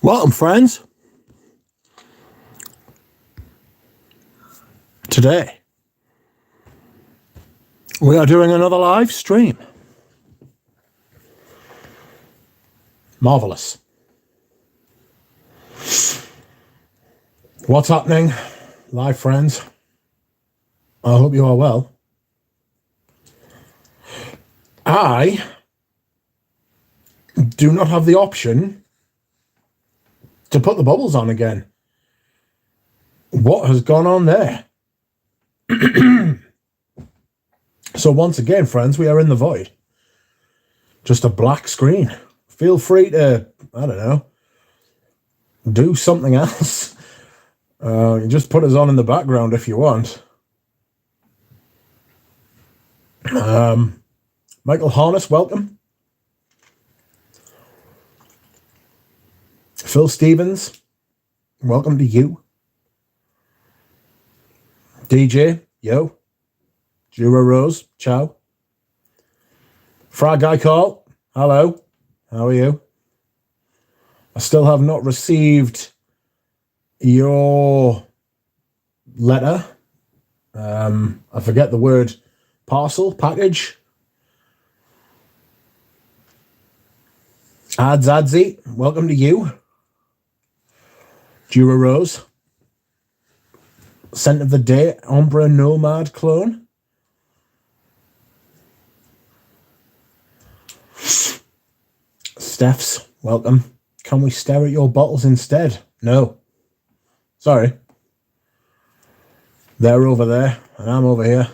Welcome, friends. Today, we are doing another live stream. Marvelous. What's happening, live friends? I hope you are well. I do not have the option to put the bubbles on again. What has gone on there? So once again, friends, we are in the void. Just a black screen. Feel free to, I don't know, do something else. You just put us on in the background if you want. Michael Harness, welcome. Phil Stevens, welcome to you. DJ, yo. Jura Rose, ciao. Frag Guy Call, hello. How are you? I still have not received your letter. I forget the word. Parcel, package. Adzi, welcome to you. Jura Rose. Scent of the day, Ombre Nomad clone. Steph's, welcome. Can we stare at your bottles instead? No. Sorry. They're over there, and I'm over here.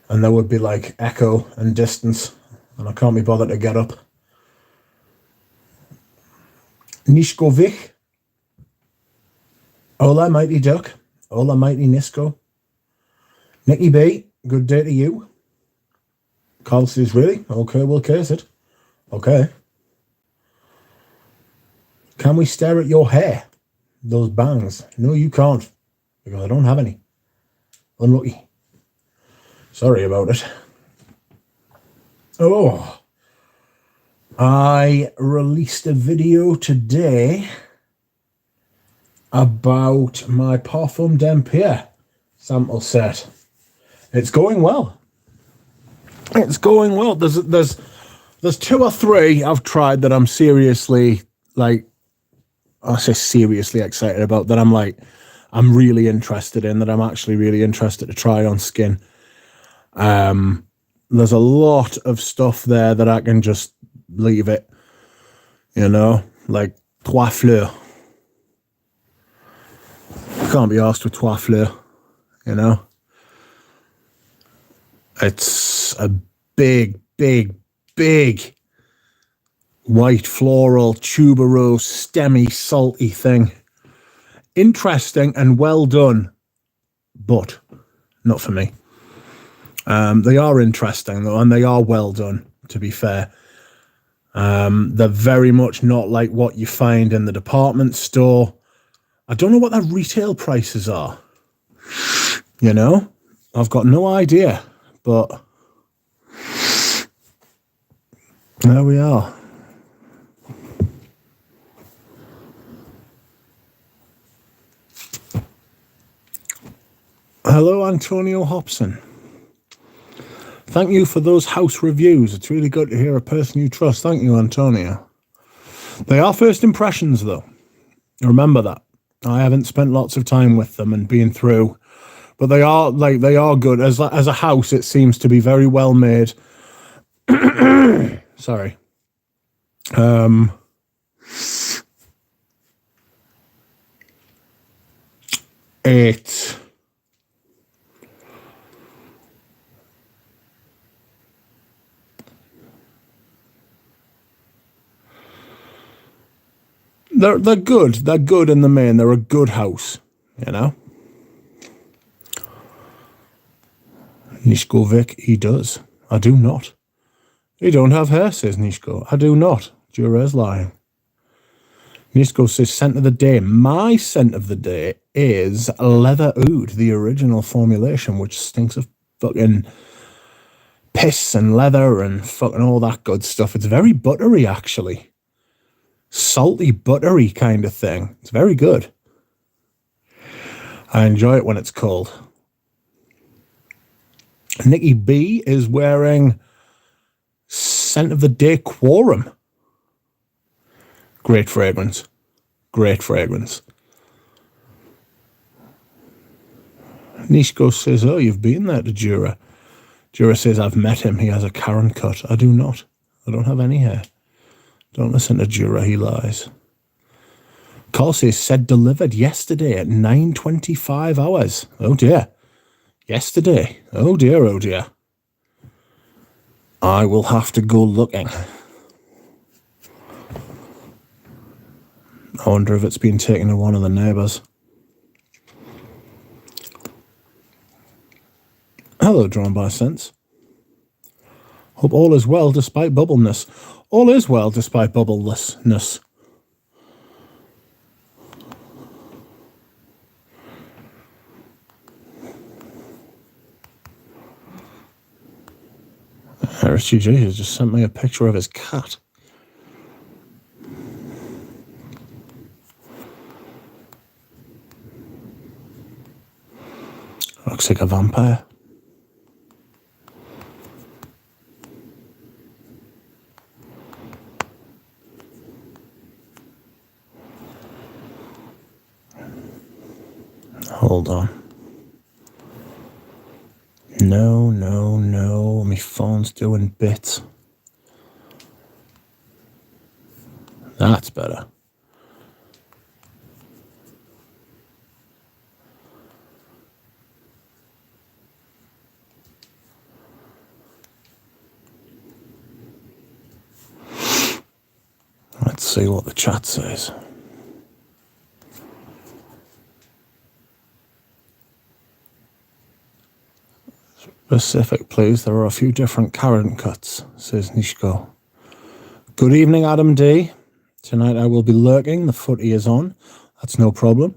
And there would be like echo and distance, and I can't be bothered to get up. Nishkovich. Hola, Mighty Duck. Hola, Mighty Nisco. Nicky B, good day to you. Carl says, really? Okay, we'll case it. Okay. Can we stare at your hair? Those bangs. No, you can't. Because I don't have any. Unlucky. Sorry about it. Oh. I released a video today about my Parfum d'Empire sample set. It's going well. It's going well. There's two or three I've tried that I'm seriously, like, I say seriously excited about, that I'm really interested in, that I'm actually really interested to try on skin. There's a lot of stuff there that I can just leave it, you know, like Trois Fleurs. Can't be asked with Trois Fleurs, you know. It's a big, big, big white floral tuberose stemmy salty thing. Interesting and well done, but not for me. They are interesting though, and they are well done, to be fair. They're very much not like what you find in the department store. I don't know what their retail prices are. You know, I've got no idea, but there we are. Hello, Antonio Hobson. Thank you for those house reviews. It's really good to hear a person you trust. Thank you, Antonio. They are first impressions, though. Remember that. I haven't spent lots of time with them and been through, but they are good. As a house, it seems to be very well made. Sorry. They're good. They're good in the main. They're a good house, you know. Nishkovic, he does. I do not. You don't have hair, says Nishko. I do not. Jura's lying. Nishko says, scent of the day. My scent of the day is Leather Oud, the original formulation, which stinks of fucking piss and leather and fucking all that good stuff. It's very buttery, actually. salty, buttery kind of thing. It's very good. I enjoy it when it's cold. Nikki B is wearing Scent of the Day Quorum. Great fragrance. Great fragrance. Nishko says, oh, you've been there to Jura. Jura says, I've met him. He has a Karen cut. I do not. I don't have any hair. Don't listen to Jura. He lies. Carl said delivered yesterday at 9:25 hours. Oh, dear. Yesterday. Oh, dear, oh, dear. I will have to go looking. I wonder if it's been taken to one of the neighbours. Hello, Drawn by Sense. Hope all is well despite bubbleness. All is well despite bubblelessness. Richie G has just sent me a picture of his cat. Looks like a vampire. Hold on. No. My phone's doing bits. That's better. Let's see what the chat says. Specific, please. There are a few different Karen cuts, says Nishko. Good evening, Adam D. Tonight I will be lurking. The footy is on. That's no problem.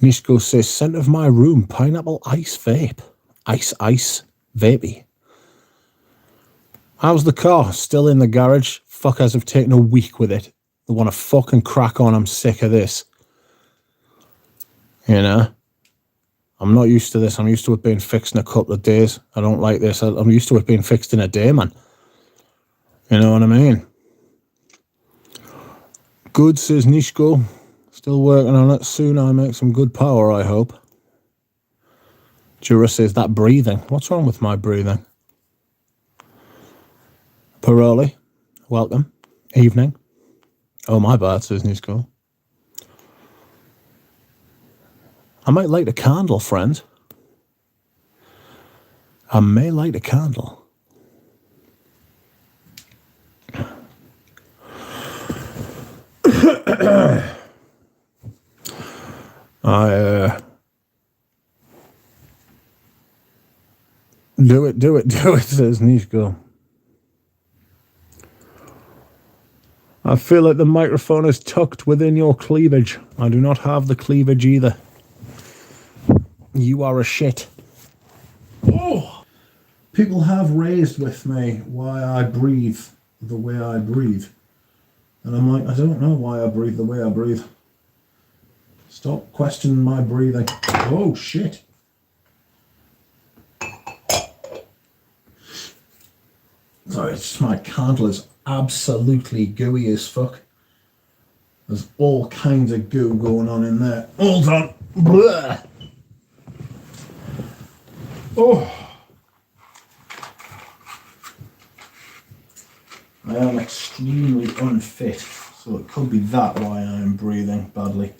Nishko says, scent of my room, pineapple ice vape. Ice vapey. How's the car? Still in the garage? Fuckers have taken a week with it. They want to fucking crack on. I'm sick of this. You know? I'm not used to this. I'm used to it being fixed in a couple of days. I don't like this. I'm used to it being fixed in a day, man. You know what I mean? Good, says Nishko. Still working on it. Soon I make some good power, I hope. Jura says, that breathing. What's wrong with my breathing? Paroli, welcome. Evening. Oh, my bad, says Nishko. I might light a candle, friend. I may light a candle. Do it, says Nishko. I feel like the microphone is tucked within your cleavage. I do not have the cleavage either. You are a shit. Oh! People have raised with me why I breathe the way I breathe. And I'm like, I don't know why I breathe the way I breathe. Stop questioning my breathing. Oh, shit. Sorry, it's just my candle is absolutely gooey as fuck. There's all kinds of goo going on in there. Hold on. Blah. Oh. I am extremely unfit, so it could be that why I am breathing badly.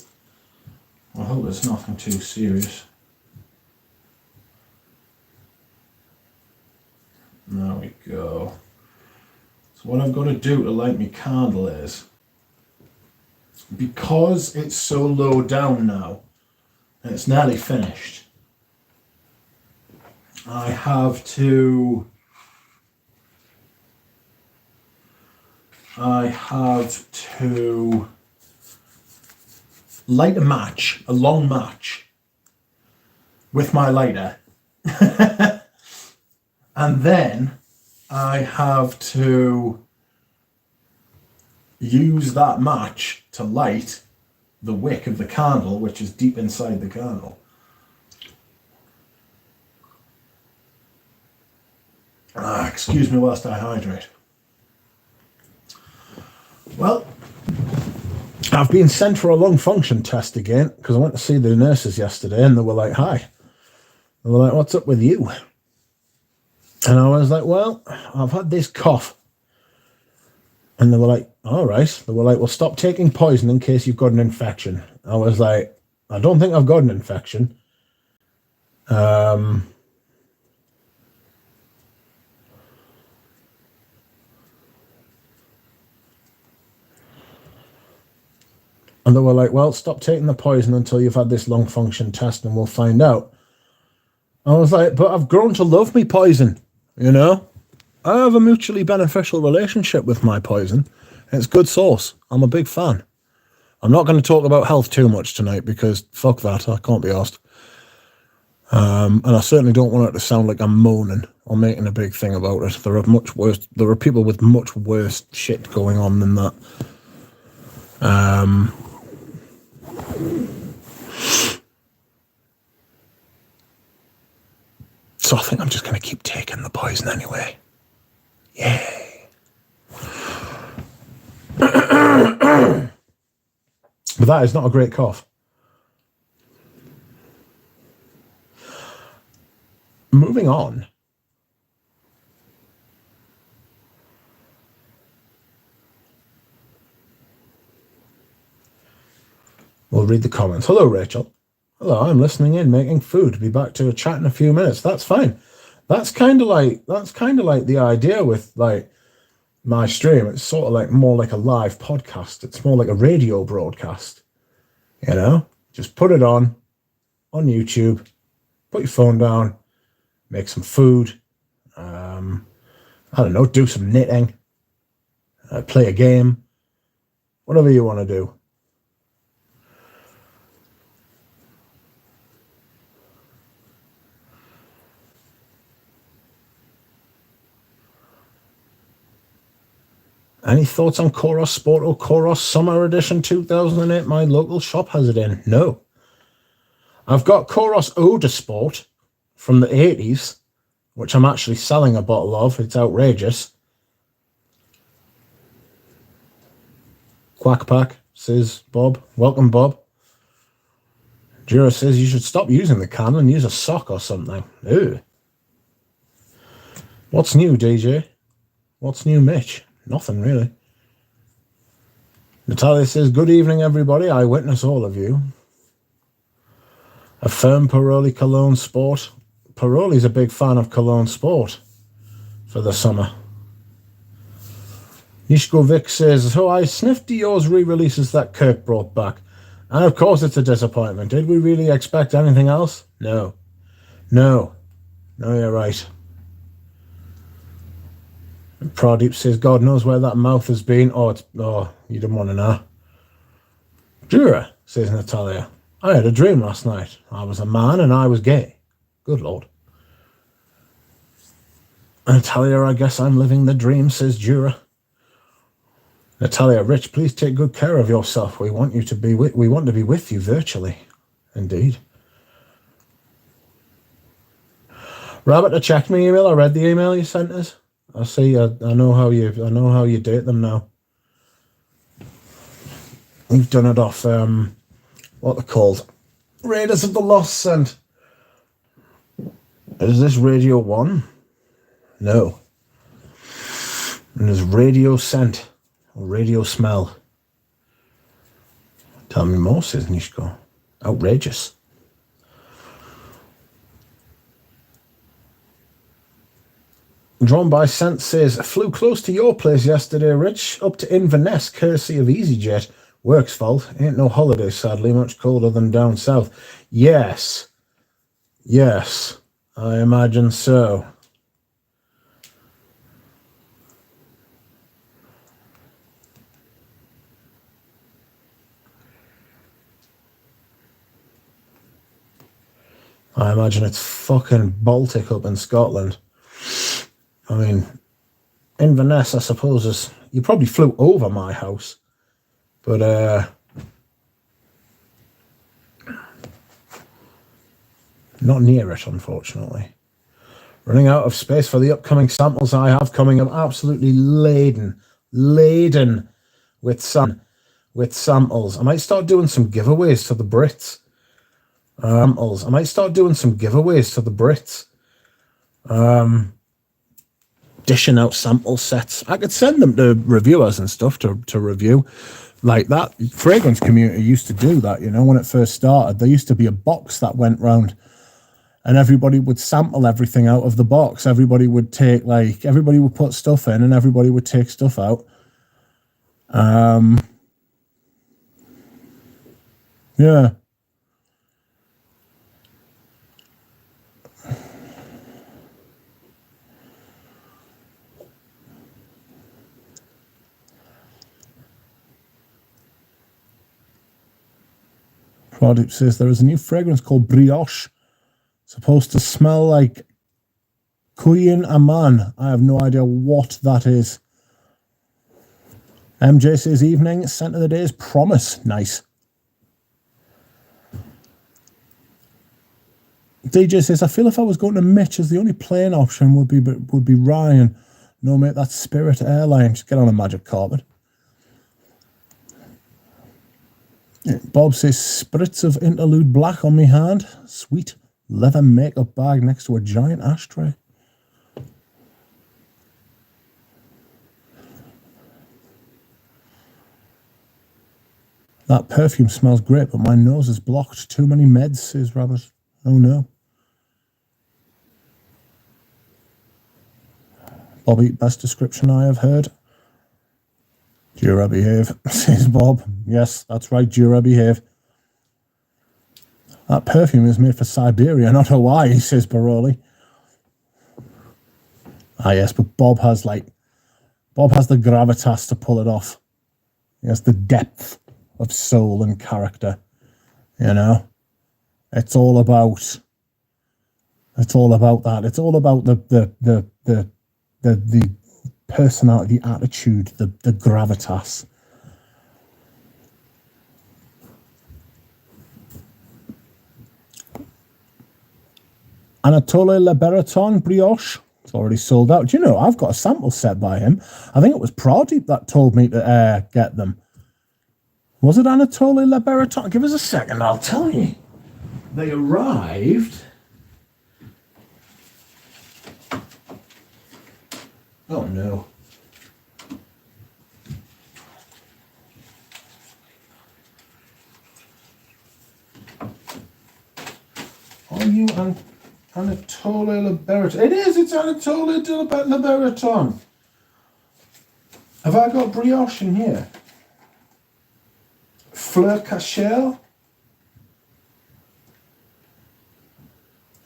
I hope it's nothing too serious. There we go. So what I've got to do to light my candle is, because it's so low down now, and it's nearly finished, I have to light a match, a long match, with my lighter. And then I have to use that match to light the wick of the candle, which is deep inside the candle. Excuse me whilst I hydrate. Well, I've been sent for a lung function test again because I went to see the nurses yesterday and they were like, hi. They were like, what's up with you? And I was like, well, I've had this cough. And they were like, all right. They were like, well, stop taking poison in case you've got an infection. I was like, I don't think I've got an infection. And they were like, well, stop taking the poison until you've had this lung function test and we'll find out. I was like, but I've grown to love me poison, you know? I have a mutually beneficial relationship with my poison. It's good sauce. I'm a big fan. I'm not going to talk about health too much tonight because fuck that, I can't be asked. And I certainly don't want it to sound like I'm moaning or making a big thing about it. There are people with much worse shit going on than that. So I think I'm just going to keep taking the poison anyway. Yay. But that is not a great cough. Moving on. We'll read the comments. Hello, Rachel. Hello, I'm listening in, making food. Be back to a chat in a few minutes. That's fine. That's kind of like the idea with like my stream. It's sort of like more like a live podcast. It's more like a radio broadcast. You know, just put it on YouTube, put your phone down, make some food. I don't know, do some knitting, play a game, whatever you want to do. Any thoughts on Koros Sport or Koros Summer Edition 2008? My local shop has it in. No. I've got Koros Odor Sport from the 80s, which I'm actually selling a bottle of. It's outrageous. Quack Pack, says Bob. Welcome, Bob. Jura says you should stop using the can and use a sock or something. Ew. What's new, DJ? What's new, Mitch? Nothing, really. Natalia says, good evening, everybody. I witness all of you. Affirm Paroli Cologne Sport. Paroli's a big fan of Cologne Sport for the summer. Nishko Vic says, so I sniffed Dior's re-releases that Kirk brought back. And of course it's a disappointment. Did we really expect anything else? No. No, you're right. Pradeep says, God knows where that mouth has been. Oh, you didn't want to know. Jura, says Natalia, I had a dream last night. I was a man and I was gay. Good Lord. Natalia, I guess I'm living the dream, says Jura. Natalia, Rich, please take good care of yourself. We want to be with you virtually. Indeed. Rabbit, I checked my email. I read the email you sent us. I see. I know how you date them now. You've done it off what they're called, Raiders of the Lost Scent. Is this Radio 1? No. And there's Radio Scent or Radio Smell. Tell me more, says Nishko. Outrageous. Drawn by Scent says, flew close to your place yesterday, Rich, up to Inverness, courtesy of EasyJet. Work's fault. Ain't no holiday, sadly, much colder than down south. Yes, I imagine so. I imagine it's fucking Baltic up in Scotland. I mean, Inverness, I suppose, is You probably flew over my house. But, not near it, unfortunately. Running out of space for the upcoming samples I have coming. I'm absolutely laden with samples. I might start doing some giveaways to the Brits. Dishing out sample sets. I could send them to reviewers and stuff to review. Like that fragrance community used to do that, you know, when it first started. There used to be a box that went round and everybody would sample everything out of the box. Everybody would put stuff in and everybody would take stuff out. Yeah. Product says there is a new fragrance called Brioche. Supposed to smell like Queen Aman. I have no idea what that is. MJ says evening, scent of the day is Promise. Nice. DJ says, I feel if I was going to Mitch as the only plane option would be Ryan. No, mate, that's Spirit Airlines. Just get on a magic carpet. Bob says, spritz of Interlude Black on me hand. Sweet. Leather makeup bag next to a giant ashtray. That perfume smells great, but my nose is blocked. Too many meds, says Rabbit. Oh no. Bobby, best description I have heard. Dura behave, says Bob. Yes, that's right, Dura behave. That perfume is made for Siberia, not Hawaii, says Baroli. Ah, yes, but Bob has the gravitas to pull it off. He has the depth of soul and character, you know. It's all about that. It's all about the personality, the attitude, the gravitas. Anatole Le Breton Brioche. It's already sold out. Do you know, I've got a sample set by him. I think it was Pradeep that told me to get them. Was it Anatole Le Breton? Give us a second, I'll tell you. They arrived. Oh no. Are you Anatole Le Breton? It is, it's Anatole Le Breton. Have I got brioche in here? Fleur Cachelle?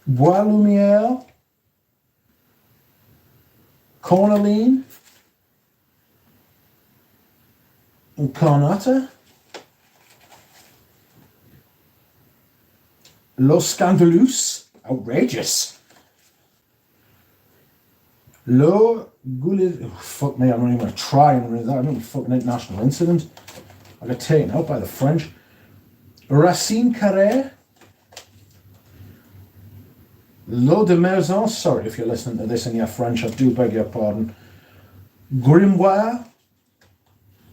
Bois Lumière? Cornaline? Incarnata? Los Scandalous? Outrageous. Lo Goulet. Oh, fuck me, I'm not even going to try and read that. I'm not a fucking international incident. I got taken out by the French. Racine Carré. L'eau de maison. Sorry if you're listening to this and you're French, I do beg your pardon. Grimoire.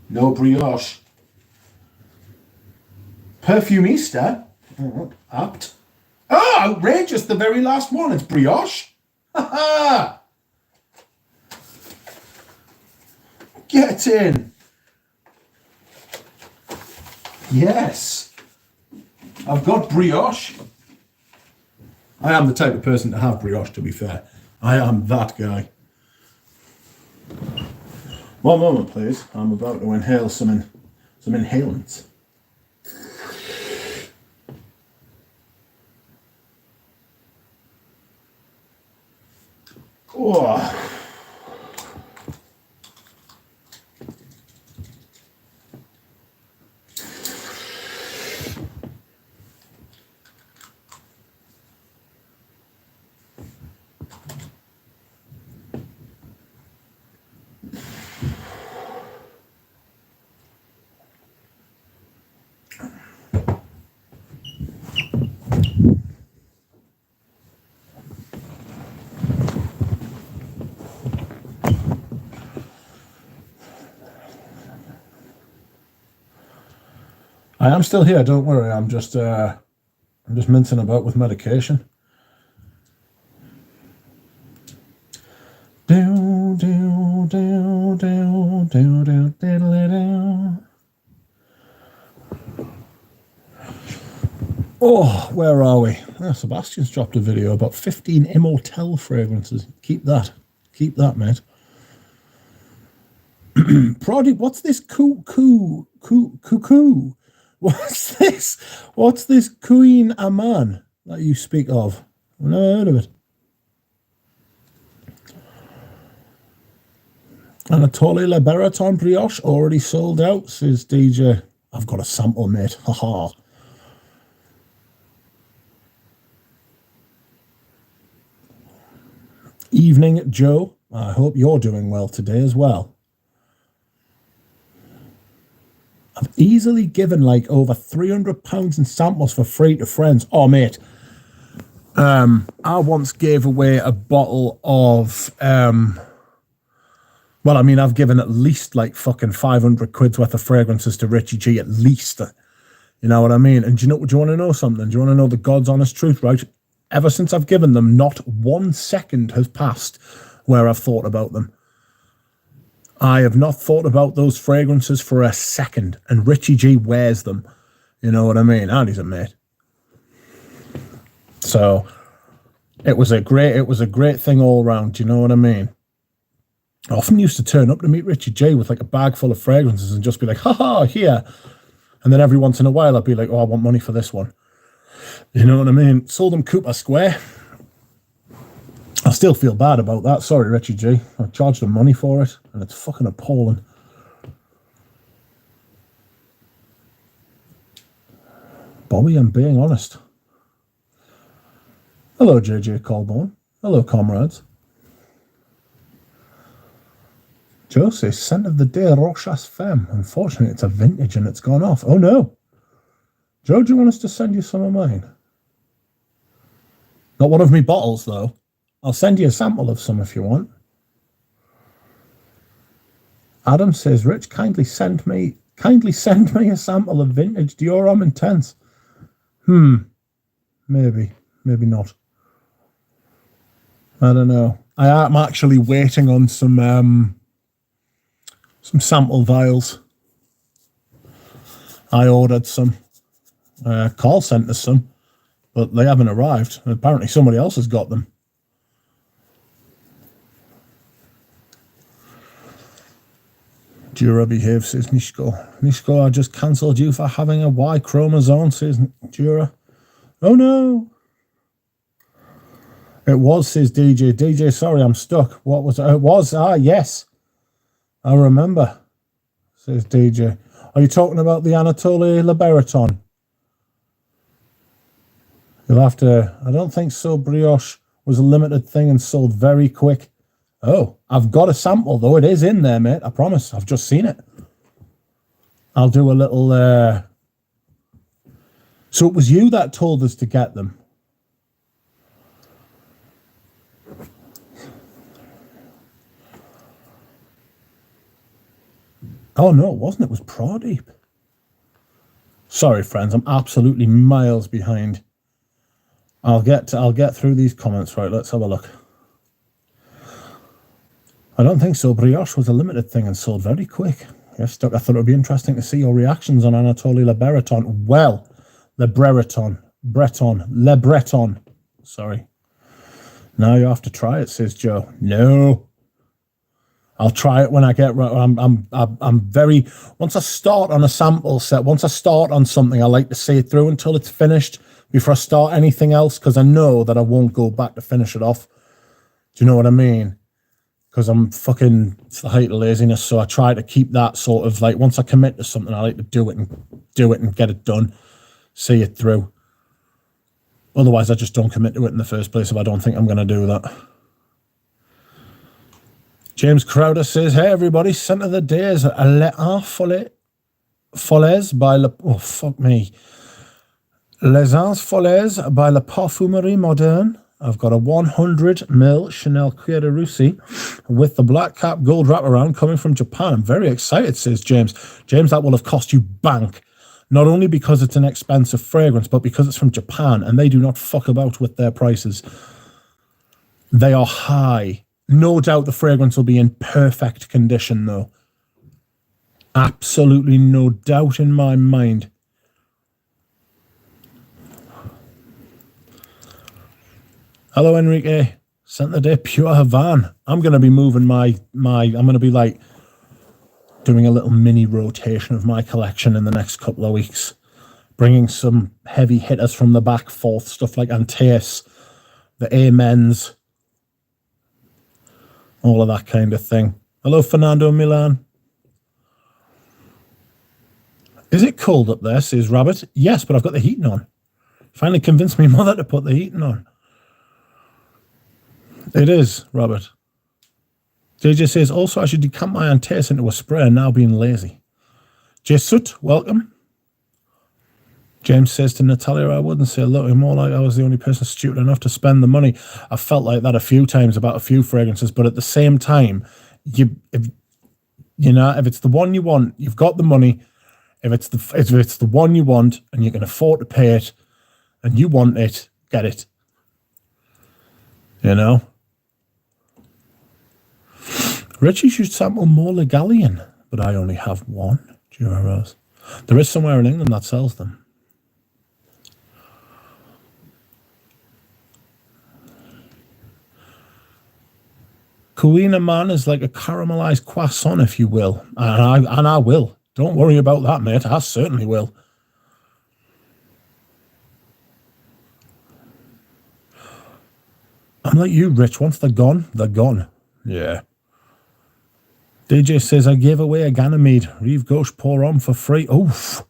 No brioche. Perfumista. Apt. Oh, outrageous. The very last one. It's brioche. Ha ha. Get in. Yes. I've got brioche. I am the type of person to have brioche, to be fair. I am that guy. One moment, please. I'm about to inhale some inhalants. Oh. I am still here, don't worry. I'm just mincing about with medication. Do do do do do do do. Oh, where are we? Oh, Sebastian's dropped a video about 15 Immortelle fragrances. Keep that, mate. Prodi, what's this cuckoo? What's this? What's this Queen Aman that you speak of? I've never heard of it. Anatoly Le Baraton brioche already sold out, says DJ. I've got a sample, mate. Haha. Evening, Joe. I hope you're doing well today as well. I've easily given like over £300 in samples for free to friends. Oh, mate. I once gave away a bottle of, well, I mean, I've given at least like fucking 500 quid's worth of fragrances to Richie G, at least. You know what I mean? And do you want to know something? Do you want to know the God's honest truth, right? Ever since I've given them, not 1 second has passed where I've thought about them. I have not thought about those fragrances for a second, and Richie G wears them. You know what I mean? And he's a mate. So it was a great thing all around. Do you know what I mean? I often used to turn up to meet Richie J with like a bag full of fragrances and just be like, haha, here. And then every once in a while I'd be like, oh, I want money for this one. You know what I mean? Sold him Cooper Square. I still feel bad about that. Sorry, Richie G. I charged him money for it, and it's fucking appalling. Bobby, I'm being honest. Hello, JJ Colborne. Hello, comrades. Joe says, scent of the day, Rochas Femme. Unfortunately, it's a vintage and it's gone off. Oh, no. Joe, do you want us to send you some of mine? Not one of me bottles, though. I'll send you a sample of some if you want. Adam says, Rich, kindly send me a sample of vintage Dior Homme Intense. Maybe not. I don't know. I am actually waiting on some sample vials. I ordered some. Carl sent us some, but they haven't arrived. Apparently somebody else has got them. Dura behave, says Nishko. Nishko, I just cancelled you for having a Y chromosome, says Dura. Oh no. It was, says DJ. DJ, sorry, I'm stuck. What was it? It was, yes. I remember, says DJ. Are you talking about the Anatoly Le Baraton? You'll have to, I don't think so. Brioche was a limited thing and sold very quick. Oh, I've got a sample, though. It is in there, mate. I promise. I've just seen it. I'll do a little... So it was you that told us to get them. Oh, no, it wasn't. It was Pradeep. Sorry, friends. I'm absolutely miles behind. I'll get through these comments. Right, let's have a look. I don't think so. Brioche was a limited thing and sold very quick. Yes, Doc, I thought it would be interesting to see your reactions on Anatoly Le Baraton. Well, Le Breton. Sorry. Now you have to try it, says Joe. No. I'll try it when I get right. I'm very, once I start on a sample set, once I start on something, I like to see it through until it's finished before I start anything else, because I know that I won't go back to finish it off. Do you know what I mean? Because it's the height of laziness, so I try to keep that sort of like, once I commit to something, I like to do it and get it done, see it through. Otherwise, I just don't commit to it in the first place if I don't think I'm going to do that. James Crowder says, hey everybody, scent of the day is Les Folles by Le... Oh, fuck me. Les Folles by La Parfumerie Moderne. I've got a 100ml Chanel Cuir de Russie with the black cap gold wraparound coming from Japan. I'm very excited, says James. James, that will have cost you bank. Not only because it's an expensive fragrance, but because it's from Japan and they do not fuck about with their prices. They are high. No doubt the fragrance will be in perfect condition, though. Absolutely no doubt in my mind. Hello, Enrique. Sent the day pure Havana. I'm going to be moving I'm going to be like doing a little mini rotation of my collection in the next couple of weeks. Bringing some heavy hitters from the back forth, stuff like Antaeus, the Amens, all of that kind of thing. Hello, Fernando Milan. Is it cold up there, says Rabbit? Yes, but I've got the heating on. Finally convinced me mother to put the heating on. It is, Robert. JJ says, also I should decant my Antaeus into a spray and now being lazy. Jesut, welcome. James says to Natalia, I wouldn't say looking more like I was the only person stupid enough to spend the money. I felt like that a few times about a few fragrances, but at the same time, if it's the one you want, you've got the money. If it's the one you want and you can afford to pay it and you want it, get it. You know? Richie should sample more Legalian, but I only have one. Dura Rose. There is somewhere in England that sells them. Kuina Man is like a caramelized croissant, if you will. And I will. Don't worry about that, mate. I certainly will. I'm like you, Rich. Once they're gone, they're gone. Yeah. DJ says, I gave away a Ganymede. Reeve Ghosh pour on for free. Oof.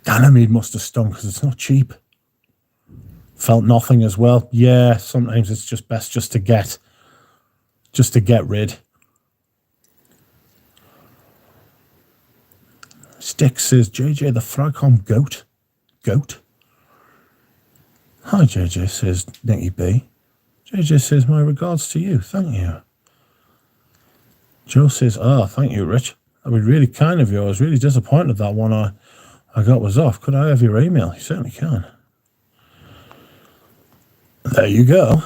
Ganymede must have stung because it's not cheap. Felt nothing as well. Yeah, sometimes it's just best just to get rid. Stick says, JJ the Fragcom goat. Goat? Hi, JJ, says Nicky B. JJ says, my regards to you. Thank you. Joe says, thank you, Rich. That'd be really kind of you. I was really disappointed that one I got was off. Could I have your email? You certainly can. There you go.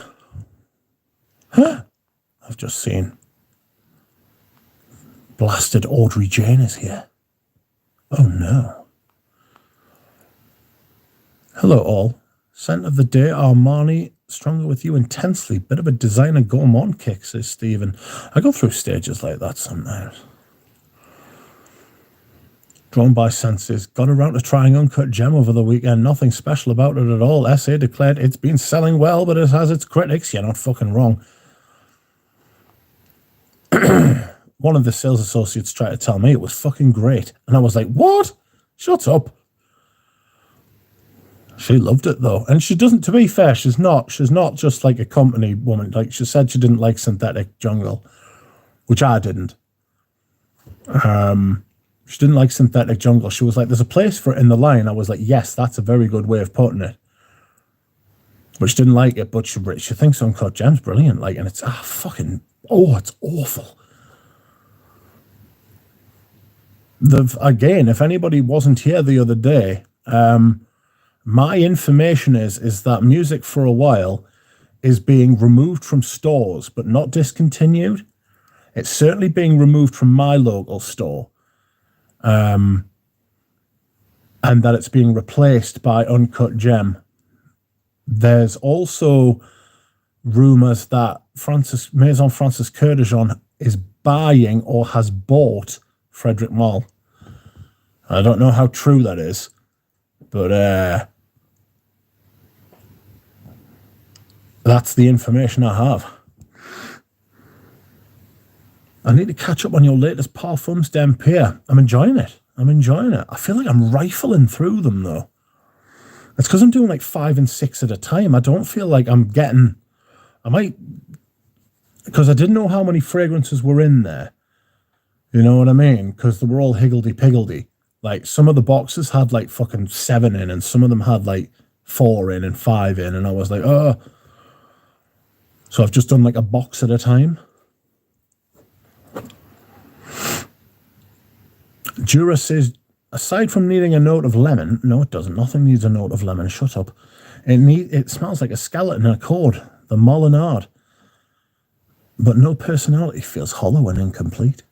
Huh? I've just seen blasted Audrey Jane is here. Oh, no. Hello, all. Scent of the day, Armani, stronger with you intensely. Bit of a designer gourmand kick, says Stephen. I go through stages like that sometimes. Drawn by senses. Got around to trying Uncut Gem over the weekend. Nothing special about it at all. SA declared it's been selling well, but it has its critics. You're not fucking wrong. One of the sales associates tried to tell me it was fucking great. And I was like, what? Shut up. She loved it though. And she doesn't, to be fair, she's not just like a company woman. Like she said she didn't like Synthetic Jungle, which I didn't. She didn't like Synthetic Jungle. She was like, there's a place for it in the line. I was like, yes, that's a very good way of putting it. But she didn't like it, but she thinks Uncut Gem's brilliant. Like, and it's it's awful. Again, if anybody wasn't here the other day, my information is that music for a while is being removed from stores, but not discontinued. It's certainly being removed from my local store. And that it's being replaced by Uncut Gem. There's also rumors that Maison Francis Curdijon is buying or has bought Frederick Malle. I don't know how true that is, but that's the information I have. I need to catch up on your latest Parfums d'Empire. I'm enjoying it. I feel like I'm rifling through them, though. It's because I'm doing like 5 and 6 at a time. I don't feel like because I didn't know how many fragrances were in there. You know what I mean? Because they were all higgledy-piggledy. Like, some of the boxes had like fucking 7 in, and some of them had like 4 in and 5 in, and I was like, oh. So I've just done like a box at a time. Jura says, aside from needing a note of lemon, no, it doesn't. Nothing needs a note of lemon. Shut up. It smells like a skeleton accord, the Molinard. But no personality, feels hollow and incomplete.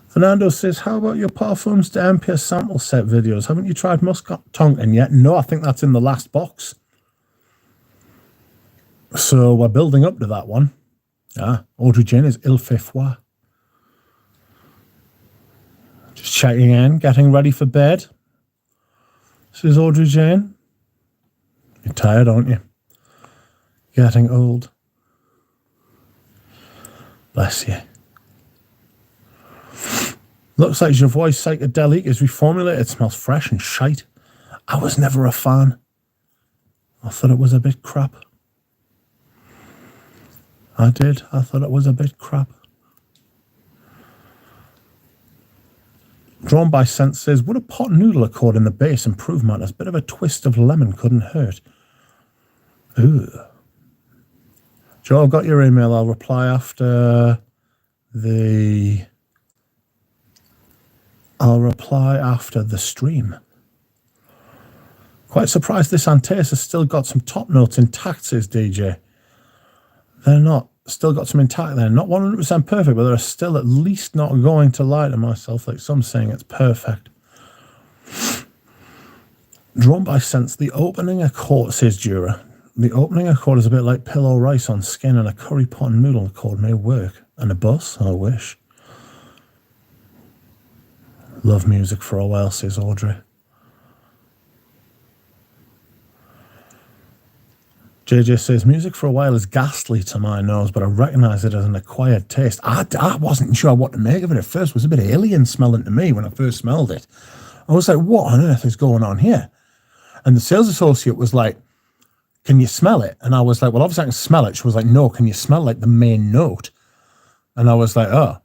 Fernando says, how about your Parfums d'Empire sample set videos? Haven't you tried Muscat Tonkin yet? No, I think that's in the last box. So we're building up to that one. Audrey Jane is il fait froid. Just checking in, getting ready for bed. Says Audrey Jane. You're tired, aren't you? Getting old. Bless you. Looks like your voice psychedelic is reformulated. It smells fresh and shite. I was never a fan. I thought it was a bit crap. I did. I thought it was a bit crap. Drawn by Sense says, would a pot noodle accord in the base improve matters? Bit of a twist of lemon couldn't hurt. Ooh. Joe, I've got your email. I'll reply after the stream. Quite surprised this Antaeus has still got some top notes intact, says DJ. They're not. Still got some intact there. Not 100% perfect, but they're still at least not going to lie to myself like some saying it's perfect. Drawn by Sense, the opening accord, says Jura. The opening accord is a bit like pillow rice on skin, and a curry pot noodle accord may work. And a bus? I wish. Love music for a while, says Audrey. JJ says, music for a while is ghastly to my nose, but I recognise it as an acquired taste. I wasn't sure what to make of it at first. It was a bit alien smelling to me when I first smelled it. I was like, what on earth is going on here? And the sales associate was like, can you smell it? And I was like, well, obviously I can smell it. She was like, no, can you smell like the main note? And I was like, oh.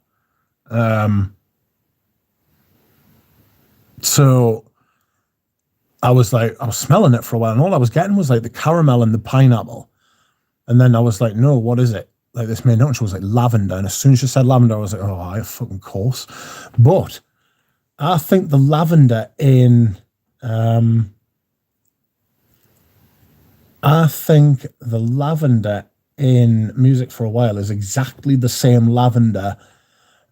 So I was smelling it for a while, and all I was getting was like the caramel and the pineapple. And then I was like, no, what is it? Like this main note, she was like lavender. And as soon as she said lavender, I was like, oh, I fucking course. But I think the lavender in, Music for a While is exactly the same lavender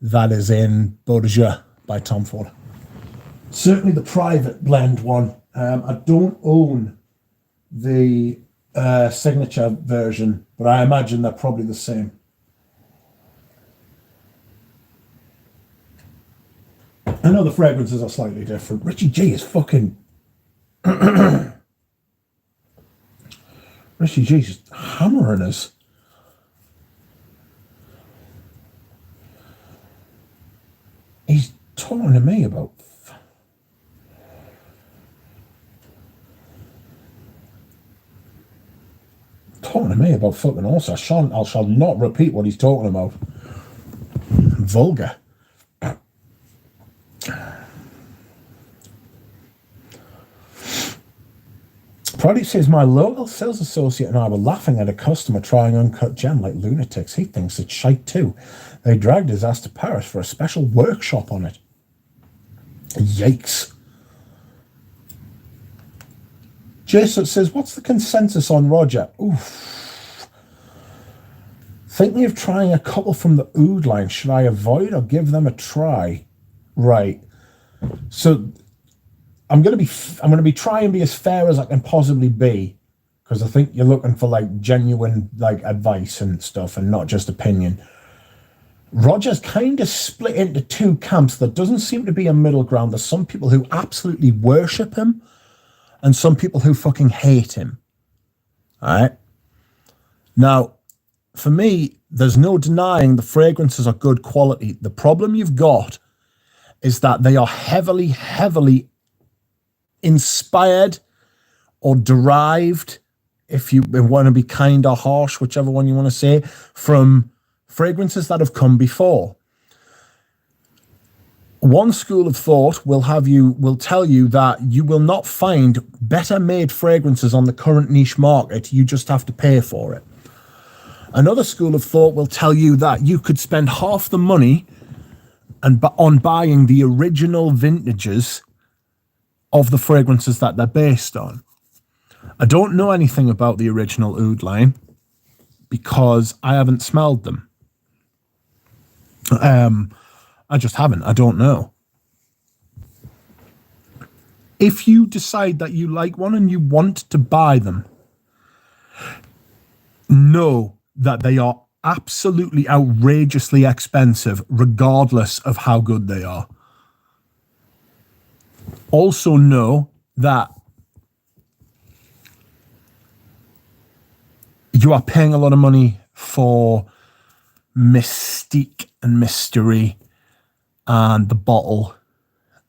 that is in Beau de Jour by Tom Ford. Certainly the private blend one. I don't own the signature version, but I imagine they're probably the same. I know the fragrances are slightly different. Richie G is fucking... Richie G's hammering us. He's talking to me about... Talking to me about fucking also. I shall not repeat what he's talking about. Vulgar. Product says, my local sales associate and I were laughing at a customer trying uncut gem like lunatics. He thinks it's shite too. They dragged his ass to Paris for a special workshop on it. Yikes. Jason says, what's the consensus on Roja? Oof. Thinking of trying a couple from the Oud line. Should I avoid or give them a try? Right. So I'm going to be trying to be as fair as I can possibly be, because I think you're looking for like genuine like advice and stuff and not just opinion. Roger's kind of split into two camps. There doesn't seem to be a middle ground. There's some people who absolutely worship him, and some people who fucking hate him. All right? Now, for me, there's no denying the fragrances are good quality. The problem you've got is that they are heavily, heavily inspired or derived, if you want to be kind or harsh, whichever one you want to say, from fragrances that have come before. One school of thought will tell you that you will not find better made fragrances on the current niche market. You just have to pay for it. Another school of thought will tell you that you could spend half the money and on buying the original vintages of the fragrances that they're based on. I don't know anything about the original Oud line because I haven't smelled them. I just haven't. I don't know. If you decide that you like one and you want to buy them, know that they are absolutely outrageously expensive, regardless of how good they are. Also know that you are paying a lot of money for mystique and mystery and the bottle.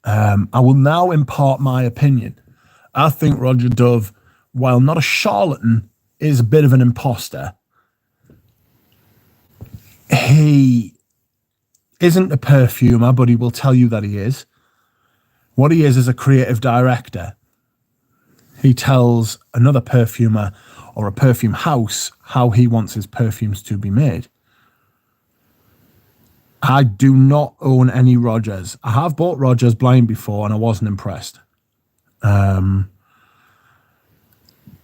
I will now impart my opinion. I think Roja Dove, while not a charlatan, is a bit of an imposter. He isn't a perfumer, but he will tell you that he is. What he is a creative director. He tells another perfumer or a perfume house how he wants his perfumes to be made. I do not own any Rojas. I have bought Rojas blind before and I wasn't impressed.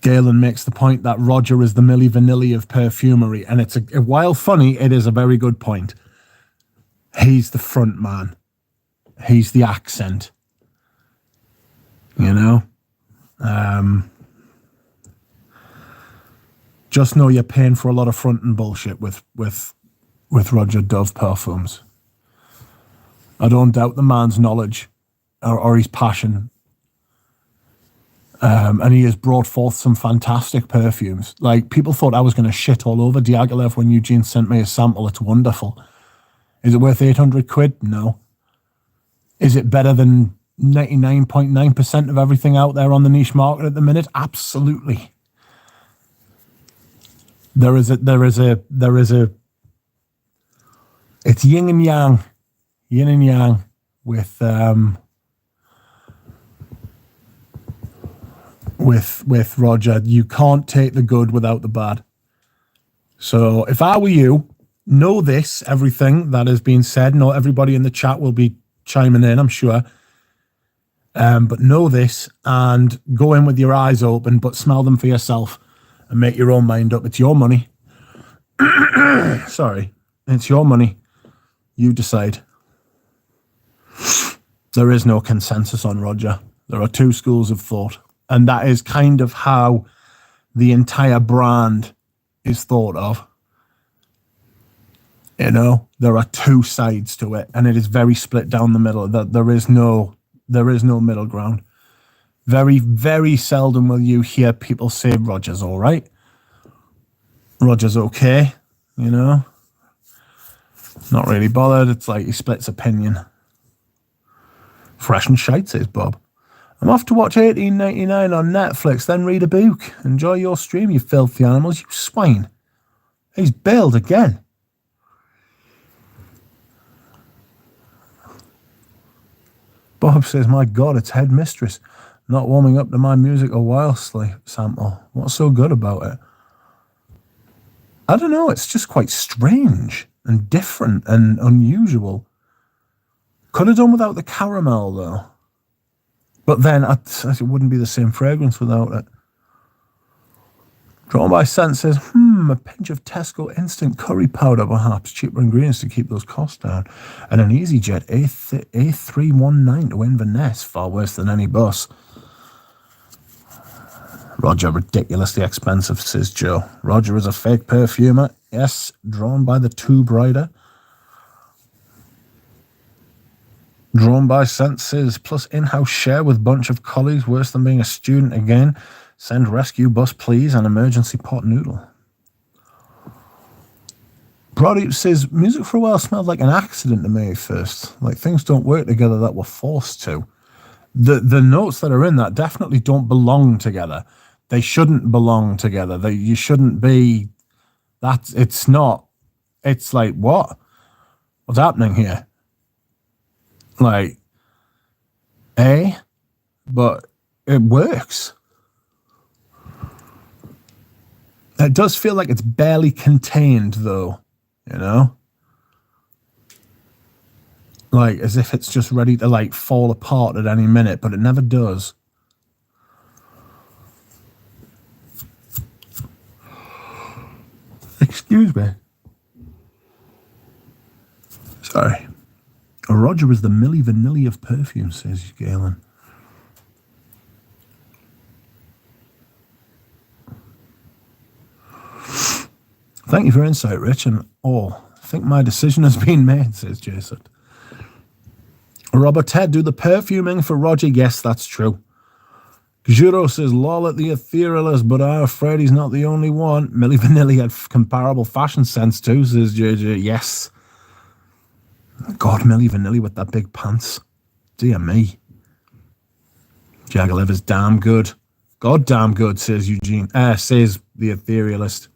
Galen makes the point that Roger is the Milli Vanilli of perfumery, and it's while funny, it is a very good point. He's the front man. He's the accent. You know? Just know you're paying for a lot of front and bullshit with Roja Dove perfumes. I don't doubt the man's knowledge or his passion. And he has brought forth some fantastic perfumes. Like, people thought I was going to shit all over Diaghilev when Eugene sent me a sample. It's wonderful. Is it worth 800 quid? No. Is it better than 99.9% of everything out there on the niche market at the minute? Absolutely. There is a it's yin and yang with Roger. You can't take the good without the bad. So if I were you, know this, everything that has been said. Not everybody in the chat will be chiming in, I'm sure. But know this and go in with your eyes open, but smell them for yourself and make your own mind up. It's your money. Sorry. It's your money. You decide. There is no consensus on Roger. There are two schools of thought. And that is kind of how the entire brand is thought of. You know, there are two sides to it, and it is very split down the middle. There is no middle ground. Very, very seldom will you hear people say Roger's all right. Roger's okay, you know. Not really bothered. It's like he splits opinion. Fresh and shite, says Bob. I'm off to watch 1899 on Netflix, then read a book. Enjoy your stream, you filthy animals, you swine. He's bailed again. Bob says, my God, it's Headmistress. Not warming up to my music or Wildsley sample. What's so good about it? I don't know, it's just quite strange and different and unusual. Could have done without the caramel, though. But then it wouldn't be the same fragrance without it. Drawn by Scent says, a pinch of Tesco instant curry powder, perhaps. Cheaper ingredients to keep those costs down. And an EasyJet A319 to Inverness. Far worse than any bus. Roger, ridiculously expensive, says Joe. Roger is a fake perfumer. Yes, drawn by the tube rider. Drawn by Senses, plus in-house share with bunch of colleagues, worse than being a student again. Send rescue bus, please, and emergency pot noodle. Brody says, music for a while smelled like an accident to me at first. Like, things don't work together that we're forced to. The notes that are in that definitely don't belong together. They shouldn't belong together. You shouldn't be... It's not... It's like, what? What's happening here? Like, but it works. It does feel like it's barely contained, though, you know? Like, as if it's just ready to, like, fall apart at any minute, but it never does. Excuse me. Sorry. Roger is the Milli Vanilli of perfume, says Galen. Thank you for insight, Rich, and all. I think my decision has been made, says Jason. Robert Ted, do the perfuming for Roger. Yes, that's true. Juro says, lol at the etherealist, but I'm afraid he's not the only one. Milli Vanilli had comparable fashion sense too, says JJ. Yes. God, Milli Vanilli with that big pants. Dear me. Jagalev is damn good. God damn good, says Eugene. Says the etherealist.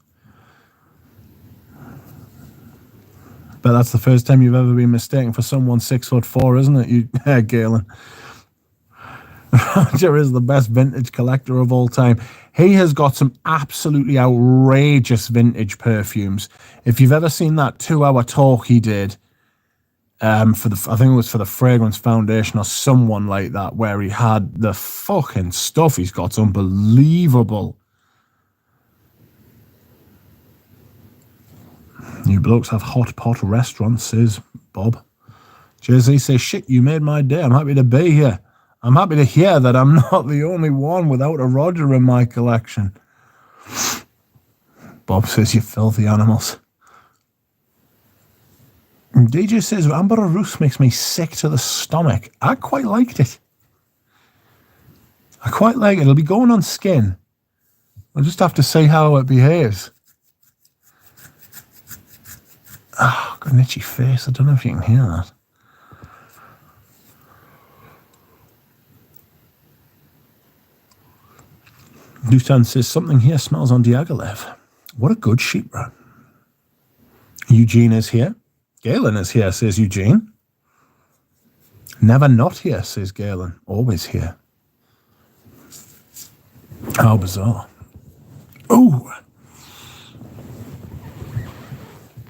But that's the first time you've ever been mistaken for someone 6'4", isn't it, you, Galen? Roger is the best vintage collector of all time. He has got some absolutely outrageous vintage perfumes. If you've ever seen that 2-hour talk he did, I think it was for the Fragrance Foundation or someone like that, where he had the fucking stuff he's got, unbelievable. You blokes have hot pot restaurants, says Bob. Jay-Z says, shit, you made my day. I'm happy to be here. I'm happy to hear that I'm not the only one without a Roger in my collection. Bob says, you filthy animals. And DJ says, Amber Rus makes me sick to the stomach. I quite liked it. I quite like it. It'll be going on skin. I'll just have to see how it behaves. Oh, got an itchy face. I don't know if you can hear that. Dusan says, something here smells on Diaghilev. What a good sheep rat. Eugene is here. Galen is here, says Eugene. Never not here, says Galen. Always here. How bizarre. Oh.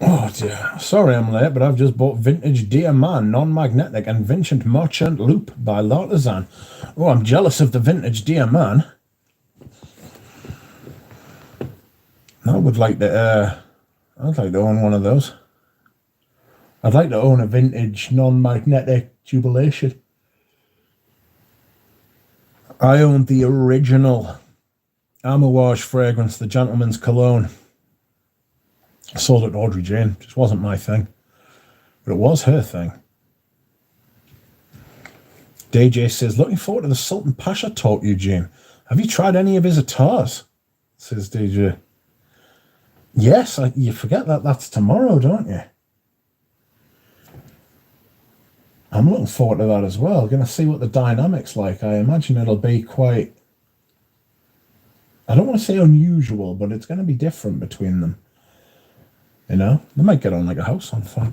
Oh dear. Sorry I'm late, but I've just bought Vintage Dear Man, Non-Magnetic and Vincent Merchant Loop by L'Artisan. Oh, I'm jealous of the Vintage Dear Man. I would like to, I'd like to own one of those. I'd like to own a vintage non-magnetic Jubilation. I owned the original Amouage fragrance, the Gentleman's Cologne. I sold it to Audrey Jane. Just wasn't my thing. But it was her thing. DJ says, looking forward to the Sultan Pasha talk, Eugene. Have you tried any of his atars? Says DJ. Yes, you forget that that's tomorrow, don't you? I'm looking forward to that as well. Going to see what the dynamic's like. I imagine it'll be quite, I don't want to say unusual, but it's going to be different between them. You know, they might get on like a house on fire.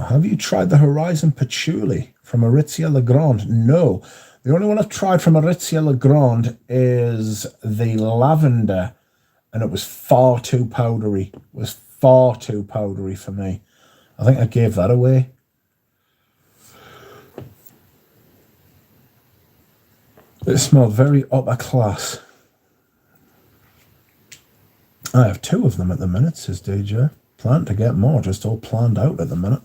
Have you tried the Horizon Patchouli from Aritzia Legrand? No. The only one I've tried from Aritzia Legrand is the lavender, and it was far too powdery. It was far too powdery for me. I think I gave that away. It smelled very upper class. I have 2 of them at the minute, says DJ. Plan to get more, just all planned out at the minute.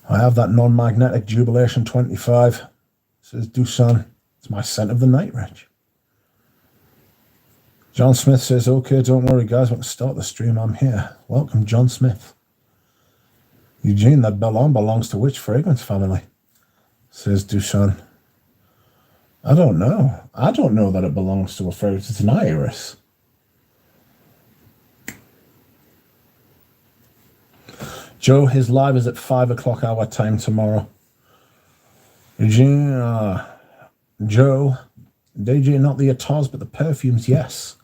I have that non-magnetic Jubilation 25, says Dusan. It's my scent of the night, Rich. John Smith says, okay, don't worry, guys, we're going to start the stream. I'm here. Welcome, John Smith. Eugene, that Bellon belongs to which fragrance family? Says Dusan. I don't know. I don't know that it belongs to a fragrance. It's an iris. Joe, his live is at 5 o'clock our time tomorrow. Eugene, Joe, DJ, not the atars, but the perfumes, yes.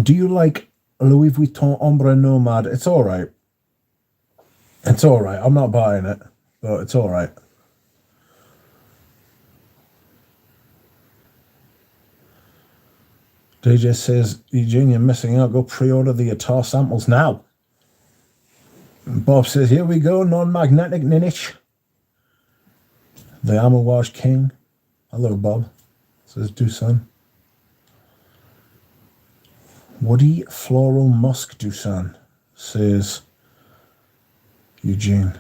Do you like Louis Vuitton Ombre Nomad? It's all right. It's all right. I'm not buying it, but it's all right. DJ says, Eugene, you're missing out. Go pre-order the Attar samples now. And Bob says, here we go, non-magnetic Ninich. The Amouage King. Hello, Bob. Says Dusan. Woody Floral Musk Dusan, says Eugene.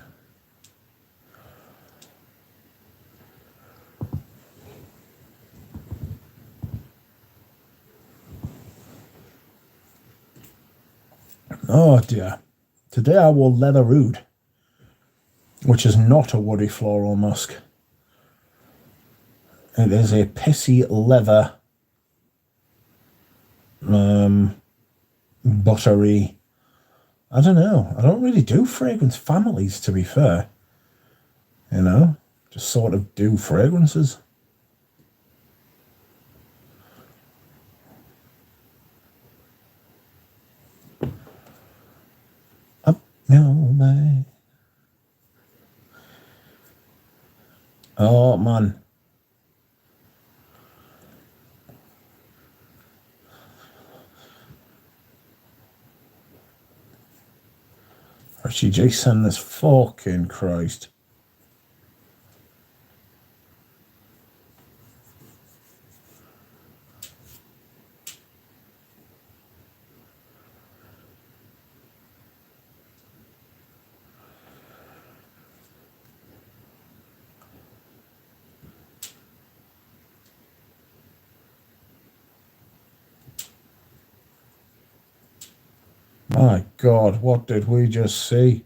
Oh dear. Today I wore Leather Oud, which is not a woody floral musk. It is a pissy leather, buttery. I don't know. I don't really do fragrance families, to be fair. You know, just sort of do fragrances. Oh man. Archie Jason, this fucking Christ. My God, what did we just see?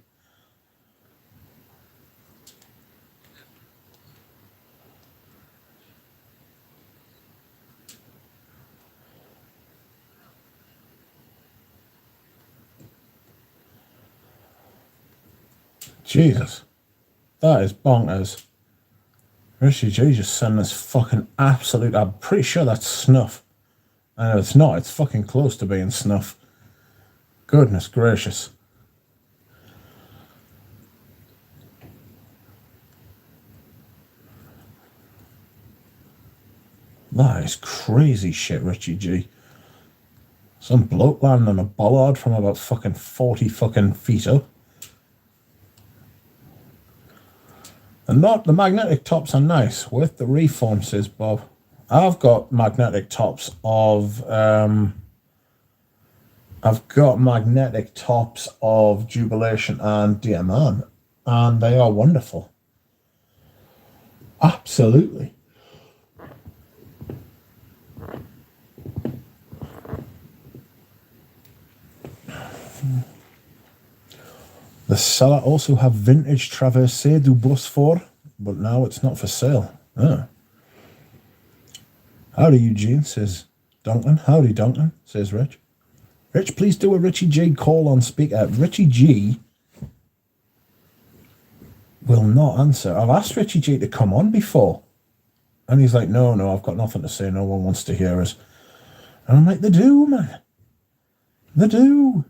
Jesus, that is bonkers. Rishi G just sent us fucking absolute. I'm pretty sure that's snuff. And it's not, it's fucking close to being snuff. Goodness gracious. That is crazy shit, Richie G. Some bloke landing on a bollard from about fucking 40 fucking feet up. And not the magnetic tops are nice with the reform, says Bob. I've got magnetic tops of Jubilation and Diamant, and they are wonderful. Absolutely. The seller also have vintage Traversée du Bosphore, but now it's not for sale. Oh. Howdy, Eugene, says Duncan. Howdy, Duncan, says Rich. Rich, please do a Richie G call on speaker. Richie G will not answer. I've asked Richie G to come on before, and he's like, no, I've got nothing to say. No one wants to hear us. And I'm like, they do, man. They do.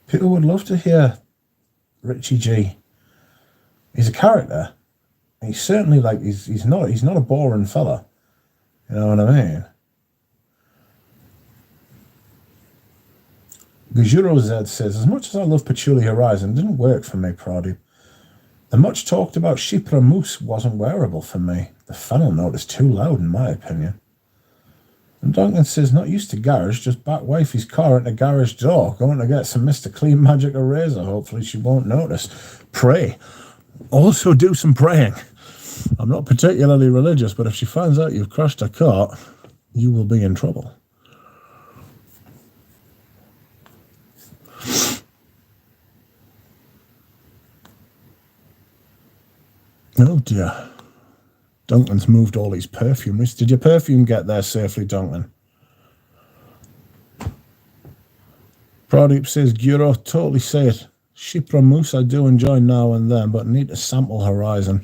People would love to hear Richie G. He's a character. He's certainly like he's not a boring fella. You know what I mean? Gajuro Z says, as much as I love Patchouli Horizon, it didn't work for me, Proddy. The much talked about Chypre Mousse wasn't wearable for me. The funnel note is too loud in my opinion. And Duncan says, not used to garage, just back wifey's car at the garage door, going to get some Mr. Clean Magic eraser. Hopefully she won't notice. Pray. Also do some praying. I'm not particularly religious, but if she finds out you've crashed her car, you will be in trouble. Oh dear. Duncan's moved all his perfume. Did your perfume get there safely, Duncan? Pradeep says, Guro, totally say it. Chypre Mousse I do enjoy now and then, but need to sample Horizon.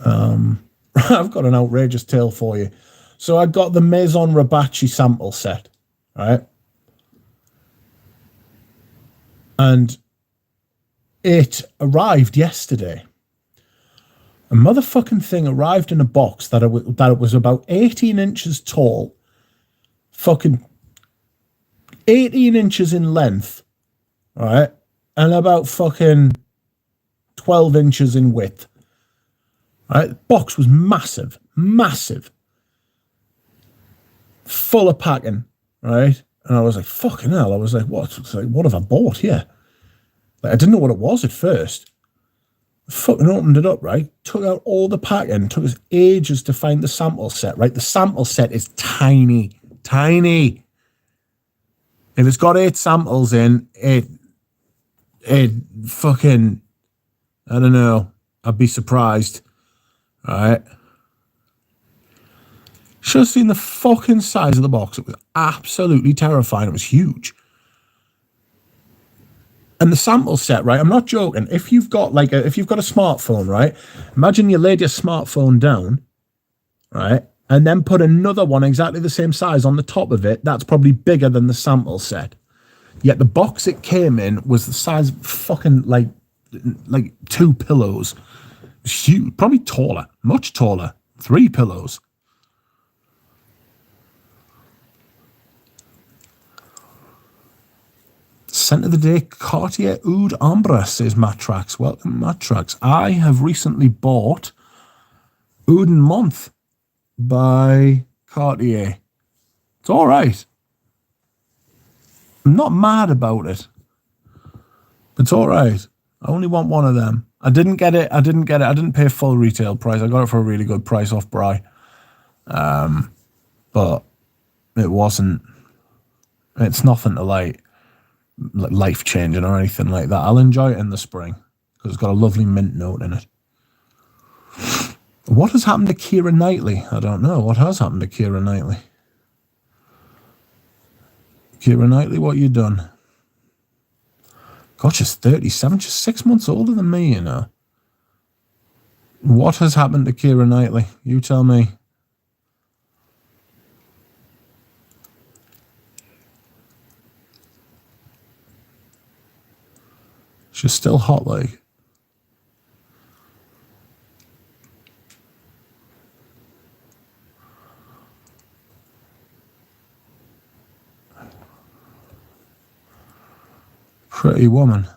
I've got an outrageous tale for you. So I got the Maison Rabachi sample set, right? And it arrived yesterday. A motherfucking thing arrived in a box that it was about 18 inches tall, fucking 18 inches in length, right? And about fucking 12 inches in width. Right? The box was massive, massive. Full of packing, right? And I was like, fucking hell. I was like, what have I bought here? Like, I didn't know what it was at first. Fucking opened it up, right? Took out all the packing. Took us ages to find the sample set, right? The sample set is tiny, tiny. If it's got 8 samples in, it fucking, I don't know. I'd be surprised, right? Should have seen the fucking size of the box. It was absolutely terrifying. It was huge. And the sample set, right? I'm not joking. If you've got if you've got a smartphone, right? Imagine you laid your smartphone down, right? And then put another one exactly the same size on the top of it. That's probably bigger than the sample set. Yet the box it came in was the size of fucking like 2 pillows. It was huge, probably taller, much taller. 3 pillows. Scent of the day, Cartier Oud Ambre, says Matrax. Welcome, Matrax. I have recently bought Oud and Month by Cartier. It's all right. I'm not mad about it. It's all right. I only want one of them. I didn't get it. I didn't pay full retail price. I got it for a really good price off Bry. But it wasn't. It's nothing to like life-changing or anything like that. I'll enjoy it in the spring because it's got a lovely mint note in it. What has happened to Keira Knightley? I don't know. What has happened to Keira Knightley? Keira Knightley, what you done? God, she's 37. She's 6 months older than me, you know. What has happened to Keira Knightley? You tell me. She's still hot, like. Pretty woman.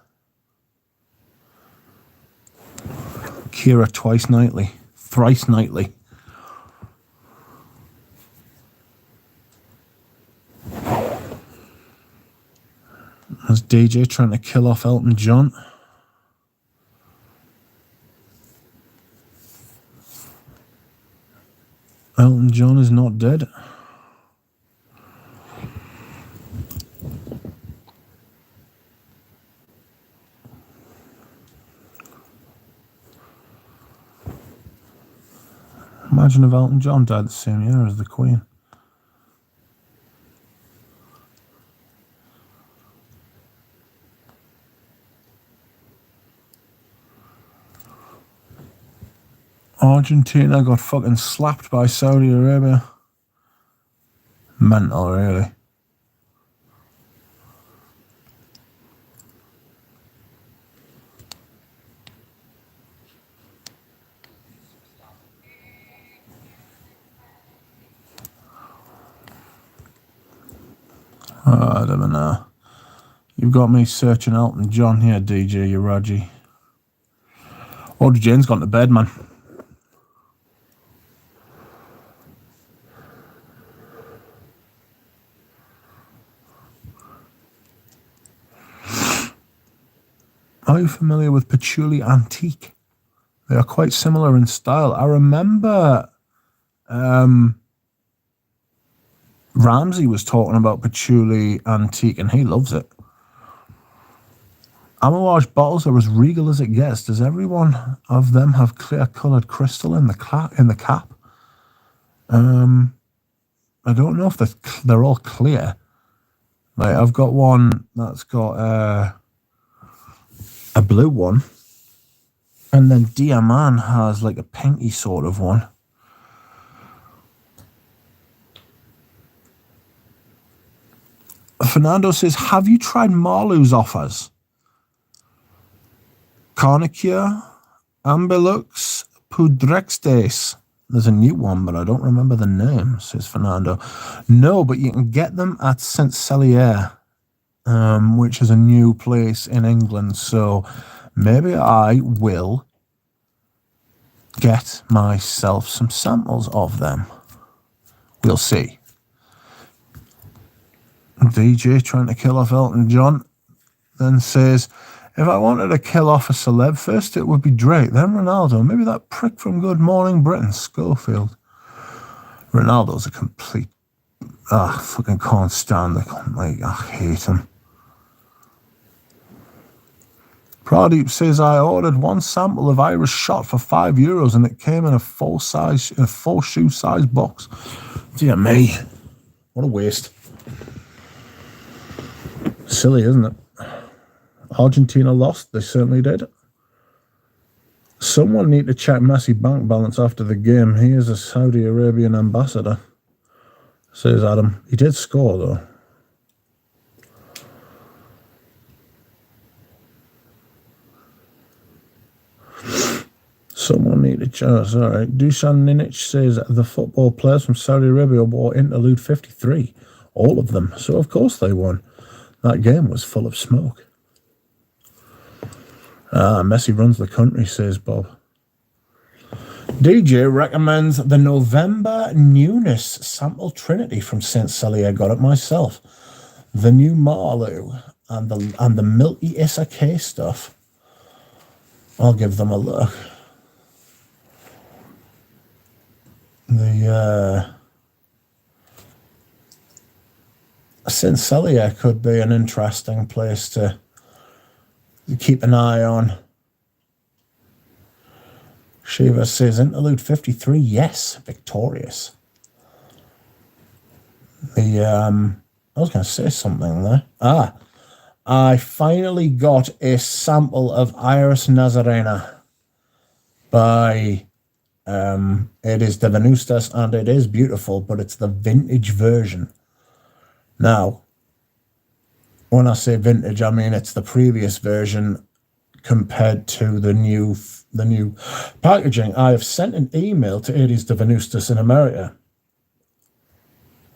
Keira twice nightly. Thrice nightly. There's DJ trying to kill off Elton John. Elton John is not dead. Imagine if Elton John died the same year as the Queen. Argentina got fucking slapped by Saudi Arabia. Mental, really. I don't know. You've got me searching Elton John here, DJ Uraji. Audrey Jane's gone to bed, man. Are you familiar with Patchouli Antique? They are quite similar in style. I remember Ramsey was talking about Patchouli Antique and he loves it. Amouage bottles are as regal as it gets. Does every one of them have clear coloured crystal in the cap? I don't know if they're all clear. Like I've got one that's got a blue one, and then Diamant has like a pinky sort of one. Fernando says, have you tried Marlu's offers? Carnicure, Ambelux, Pudrextes. There's a new one, but I don't remember the name, says Fernando. No, but you can get them at Saint Celier, which is a new place in England. So maybe I will get myself some samples of them. We'll see. DJ trying to kill off Elton John then says, if I wanted to kill off a celeb first, it would be Drake, then Ronaldo, maybe that prick from Good Morning Britain, Schofield. Ronaldo's a complete, fucking can't stand it. Like, I hate him. Pradeep says, I ordered one sample of Irish Shot for €5 and it came in a full shoe size box. Dear me. What a waste. Silly, isn't it? Argentina lost. They certainly did. Someone need to check Messi bank balance after the game. He is a Saudi Arabian ambassador, says Adam. He did score, though. Someone need to check. All right. Dusan Ninic says the football players from Saudi Arabia wore Interlude 53. All of them. So, of course, they won. That game was full of smoke. Messi runs the country, says Bob. DJ recommends the November Newness Sample Trinity from Saint Celier. Got it myself. The new Marlu and the Milky Issa K stuff. I'll give them a look. The Saint Celier could be an interesting place to keep an eye on. Shiva says, Interlude 53, yes, victorious. I was going to say something there. I finally got a sample of Iris Nazarena by it is the Venustas, and it is beautiful, but it's the vintage version. Now, when I say vintage, I mean it's the previous version compared to the new packaging. I have sent an email to Aries de Venustas in America,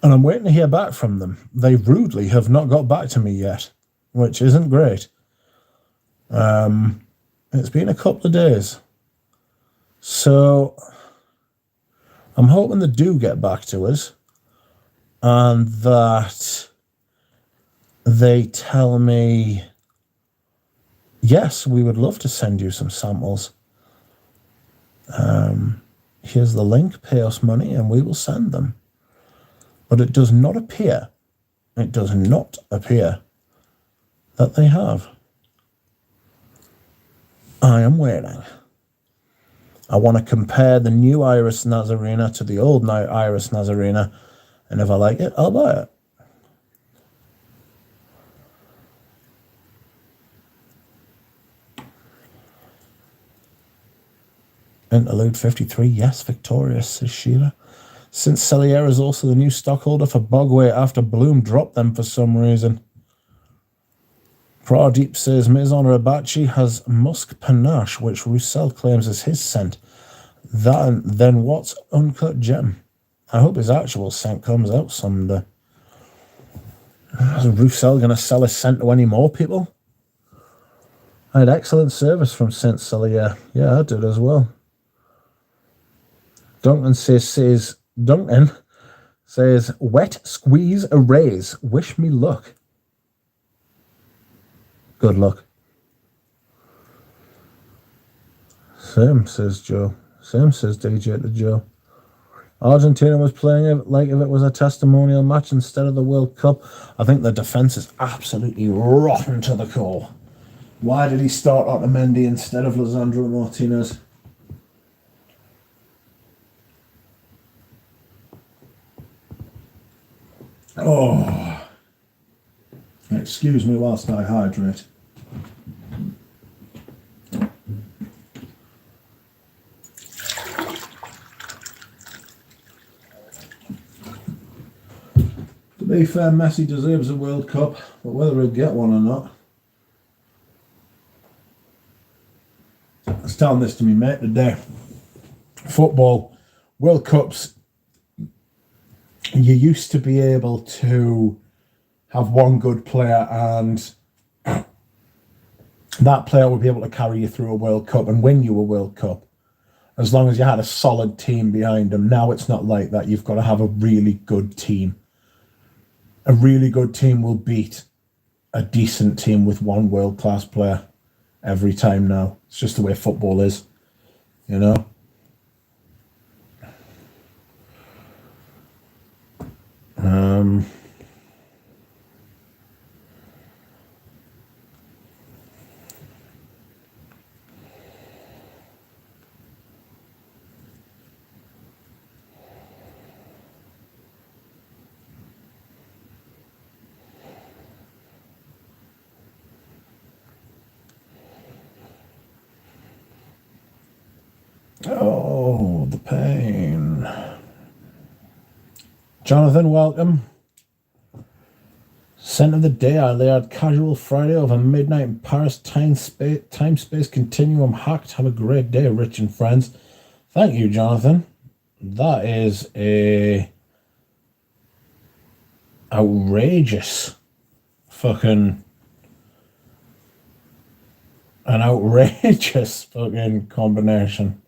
and I'm waiting to hear back from them. They rudely have not got back to me yet, which isn't great. It's been a couple of days. So I'm hoping they do get back to us and that they tell me, yes, we would love to send you some samples. Here's the link, pay us money, and we will send them. But it does not appear that they have. I am waiting. I want to compare the new Iris Nazarena to the old Iris Nazarena, and if I like it, I'll buy it. Interlude 53, yes, victorious, says Sheila. Since Celier is also the new stockholder for Bogway after Bloom dropped them for some reason. Pradeep says Maison Rabachi has Musk Panache, which Roussel claims is his scent. Then what's Uncut Gem? I hope his actual scent comes out someday. Is Roussel going to sell his scent to any more people? I had excellent service from Saint Celier. Yeah, I did as well. Duncan says, wet squeeze erase. Wish me luck. Good luck. Same, says Joe. Same, says DJ to Joe. Argentina was playing it like if it was a testimonial match instead of the World Cup. I think the defence is absolutely rotten to the core. Why did he start Otamendi instead of Lisandro Martinez? Oh. Excuse me whilst I hydrate. be fair, Messi deserves a World Cup, but whether he'll get one or not. I was telling this to me mate today. Football, World Cups, you used to be able to have one good player and that player would be able to carry you through a World Cup and win you a World Cup as long as you had a solid team behind them. Now it's not like that. You've got to have a really good team. A really good team will beat a decent team with one world-class player every time now. It's just the way football is, you know? Oh, the pain. Jonathan, welcome. Scent of the day, I layered Casual Friday over midnight in Paris. Time space continuum hacked. Have a great day, Rich and friends. Thank you, Jonathan. That is a outrageous fucking combination.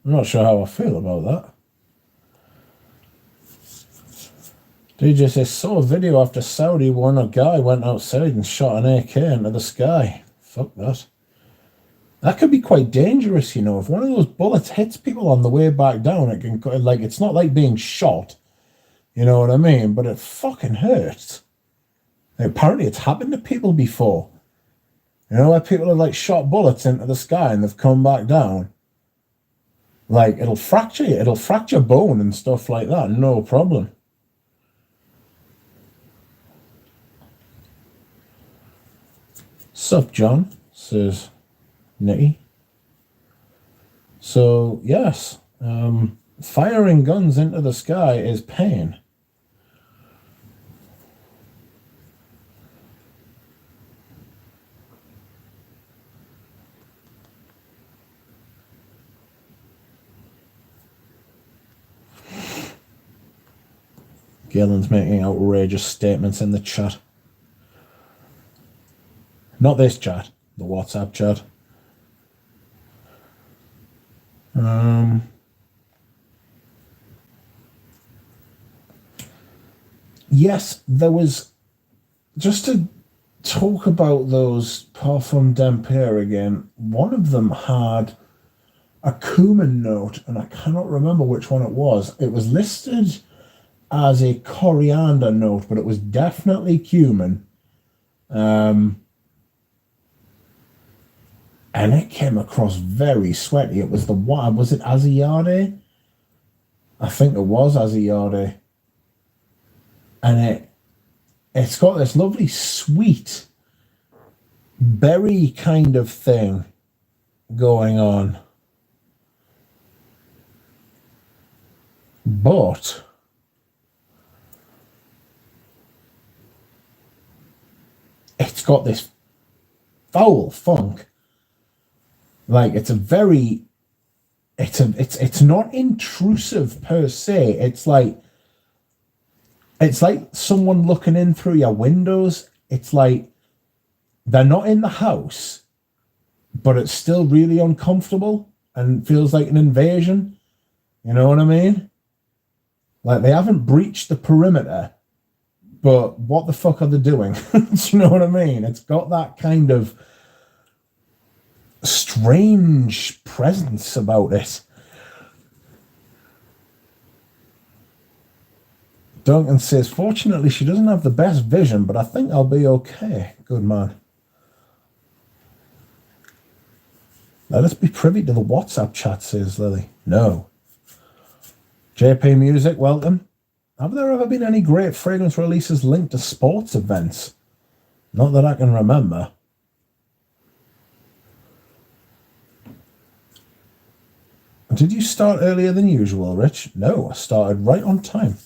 I'm not sure how I feel about that. DJ says, saw a video after Saudi won. A guy went outside and shot an AK into the sky. Fuck that. That could be quite dangerous, you know. If one of those bullets hits people on the way back down, it can, like, it's not like being shot. You know what I mean? But it fucking hurts. Apparently it's happened to people before. You know, where people have, like, shot bullets into the sky and they've come back down. Like, it'll fracture you. It'll fracture bone and stuff like that. No problem. Sup, John, says Nicky. So, yes, firing guns into the sky is pain. Galen's making outrageous statements in the chat. Not this chat, the WhatsApp chat. Yes, there was, just to talk about those Parfum d'Empire again, one of them had a cumin note, and I cannot remember which one it was. It was listed as a coriander note, but it was definitely cumin. And it came across very sweaty. It was was it Aziyade? I think it was Aziyade. And it's got this lovely sweet berry kind of thing going on. But it's got this foul funk. Like, it's not intrusive per se. It's like someone looking in through your windows. It's like they're not in the house, but it's still really uncomfortable and feels like an invasion. You know what I mean? Like, they haven't breached the perimeter, but what the fuck are they doing? Do you know what I mean? It's got that kind of strange presence about it. Duncan says, fortunately, she doesn't have the best vision, but I think I'll be okay. Good man. Let us be privy to the WhatsApp chat, says Lily. No. JP Music, welcome. Have there ever been any great fragrance releases linked to sports events? Not that I can remember. Did you start earlier than usual, Rich? No, I started right on time,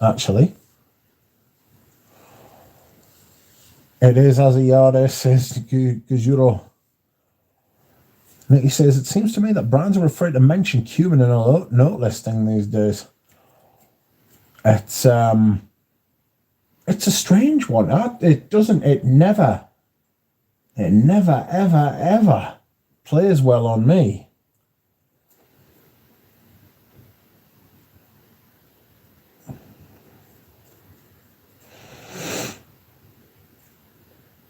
actually. It is, as a yardie says Gajuro. Nicky says, it seems to me that brands are afraid to mention cumin in a note listing these days. It's a strange one. It never, ever plays well on me.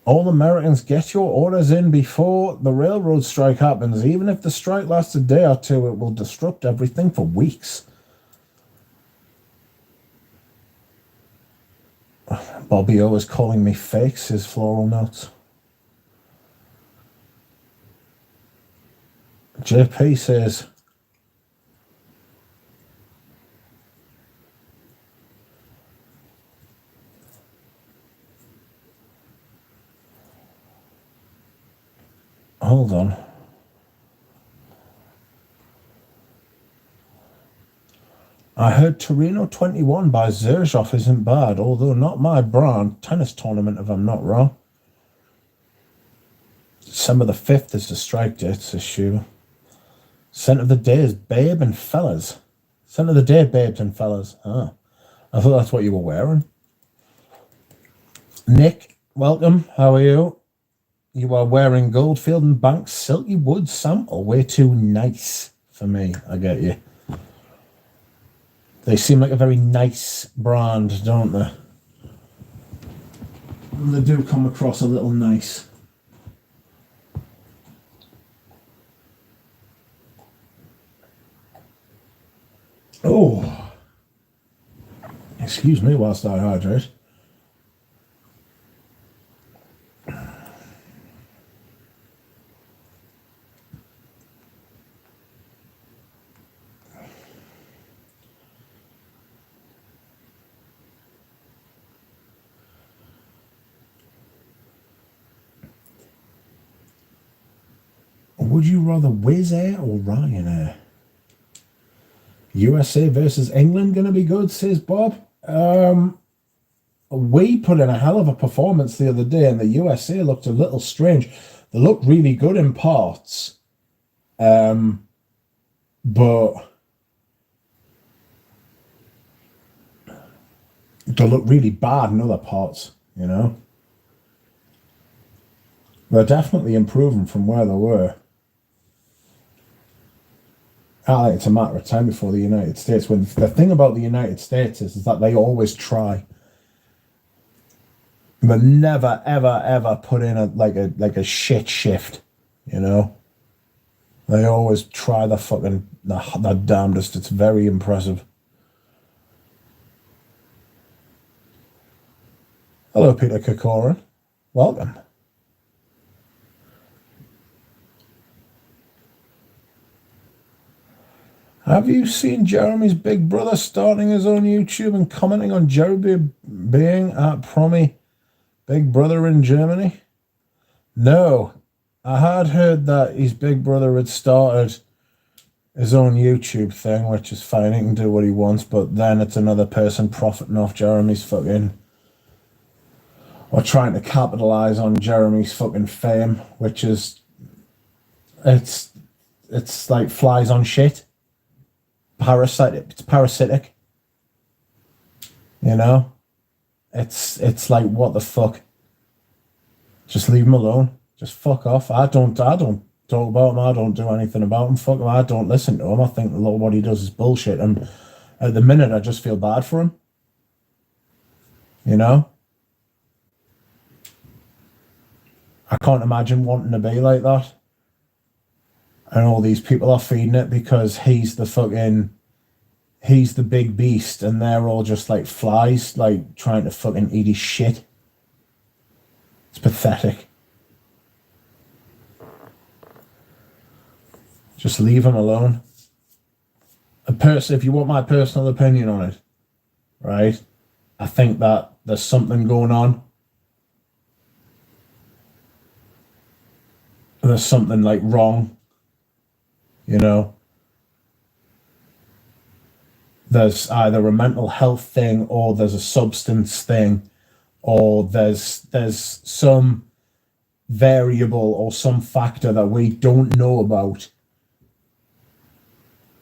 All Americans, get your orders in before the railroad strike happens. Even if the strike lasts a day or two, it will disrupt everything for weeks. Bobby O is calling me fake, says Floral Notes. JP says, hold on. I heard Torino 21 by Zerzhov isn't bad, although not my brand. Tennis tournament, if I'm not wrong. December the 5th is the strike date, says Schuber. Scent of the day is Babe and Fellas. Scent of the day, Babes and Fellas. Ah, I thought that's what you were wearing. Nick, welcome. How are you? You are wearing Goldfield and Banks Silky Wood sample. Way too nice for me. I get you. They seem like a very nice brand, don't they? And they do come across a little nice. Oh, excuse me whilst I hydrate. Would you rather Wizz Air or Ryanair? USA versus England going to be good, says Bob. We put in a hell of a performance the other day, and the USA looked a little strange. They looked really good in parts, but they look really bad in other parts, you know. They're definitely improving from where they were. I think it's a matter of time before the United States. When the thing about the United States is that they always try. They never, ever put in a shit shift, you know. They always try the damnedest. It's very impressive. Hello, Peter Kokoran. Welcome. Have you seen Jeremy's big brother starting his own YouTube and commenting on Jeremy being at Promi Big Brother in Germany? No. I had heard that his big brother had started his own YouTube thing, which is fine, he can do what he wants, but then it's another person profiting off Jeremy's fucking... or trying to capitalize on Jeremy's fucking fame, which is... It's like flies on shit. It's parasitic, you know. It's like, what the fuck? Just leave him alone. Just fuck off. I don't talk about him. I don't do anything about him. Fuck him. I don't listen to him. I think a lot of what he does is bullshit, and at the minute I just feel bad for him, you know. I can't imagine wanting to be like that. And all these people are feeding it because he's the big beast, and they're all just like flies, like trying to fucking eat his shit. It's pathetic. Just leave him alone. If you want my personal opinion on it, right? I think that there's something going on. There's something like wrong. You know, there's either a mental health thing, or there's a substance thing, or there's some variable or some factor that we don't know about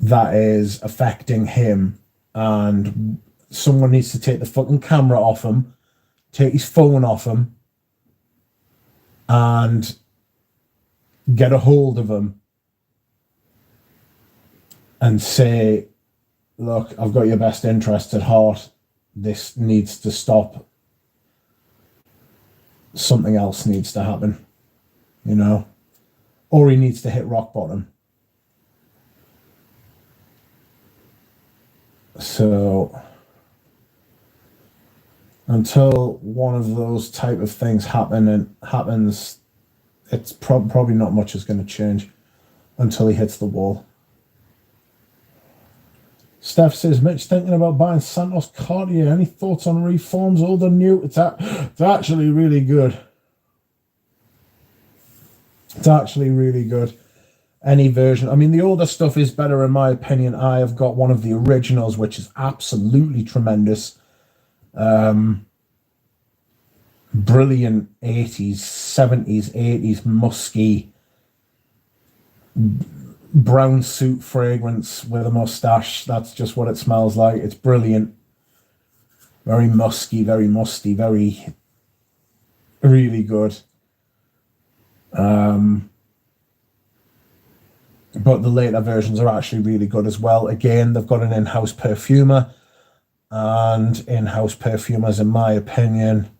that is affecting him, and someone needs to take the fucking camera off him, take his phone off him, and get a hold of him and say, look, I've got your best interests at heart. This needs to stop. Something else needs to happen, you know? Or he needs to hit rock bottom. So until one of those type of things happens, it's probably not much is going to change until he hits the wall. Steph says, Mitch, thinking about buying Santos Cartier. Any thoughts on reforms, old or new? It's actually really good. It's actually really good. Any version. I mean, the older stuff is better in my opinion. I have got one of the originals, which is absolutely tremendous. Brilliant 80s, 70s, 80s, musky, brown suit fragrance with a mustache. That's just what it smells like. It's brilliant. Very musky, very musty, very, really good. But the later versions are actually really good as well. Again, they've got an in-house perfumer, and in-house perfumers, in my opinion,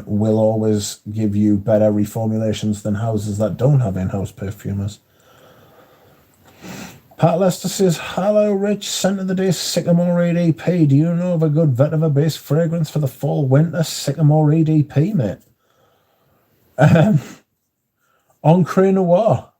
will always give you better reformulations than houses that don't have in-house perfumers. Pat Lester says, hello, Rich. Scent of the day, Sycamore EDP. Do you know of a good vetiver-based fragrance for the fall-winter? Sycamore EDP, mate. Encre Noir.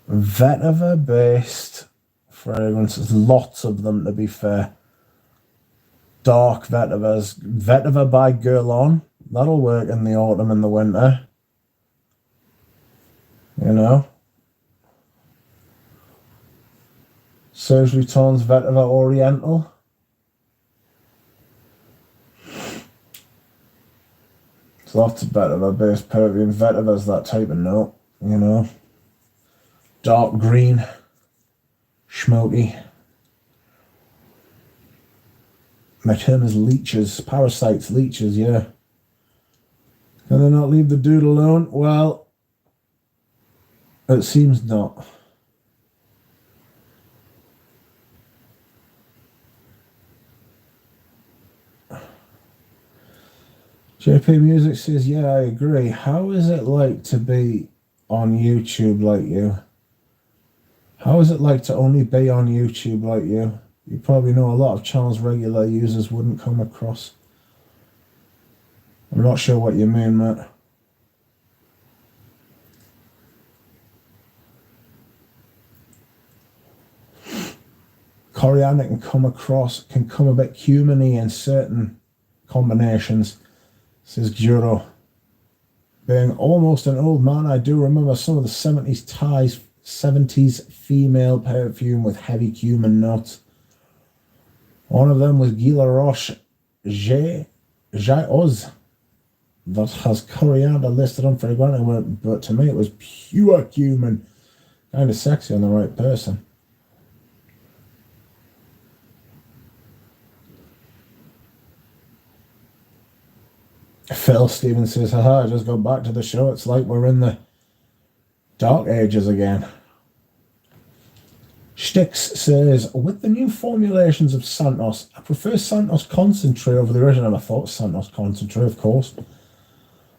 Vetiver-based fragrances, lots of them to be fair. Dark vetivers. Vetiver by Guerlain. That'll work in the autumn and the winter. You know? Serge Lutens Vetiver Oriental. There's lots of vetiver-based perfume. Vetiver's that type of note, you know? Dark green. Smoky. My term is leeches. Parasites, leeches, yeah. Can they not leave the dude alone? Well, it seems not. JP Music says, yeah, I agree. How is it like to be on YouTube like you? How is it like to only be on YouTube like you? You probably know a lot of channels regular users wouldn't come across. I'm not sure what you mean, Matt. Coriander can come a bit cuminy in certain combinations, says Juro. Being almost an old man, I do remember some of the 70s female perfume with heavy cumin notes. One of them was Gila Roche Jai Oz that has coriander listed on fragrance, but to me it was pure cumin. Kind of sexy on the right person. Phil Stevens says, haha, I just got back to the show. It's like we're in the dark ages again. Sticks says, with the new formulations of Santos, I prefer Santos Concentrate over the original. I thought Santos Concentrate, of course.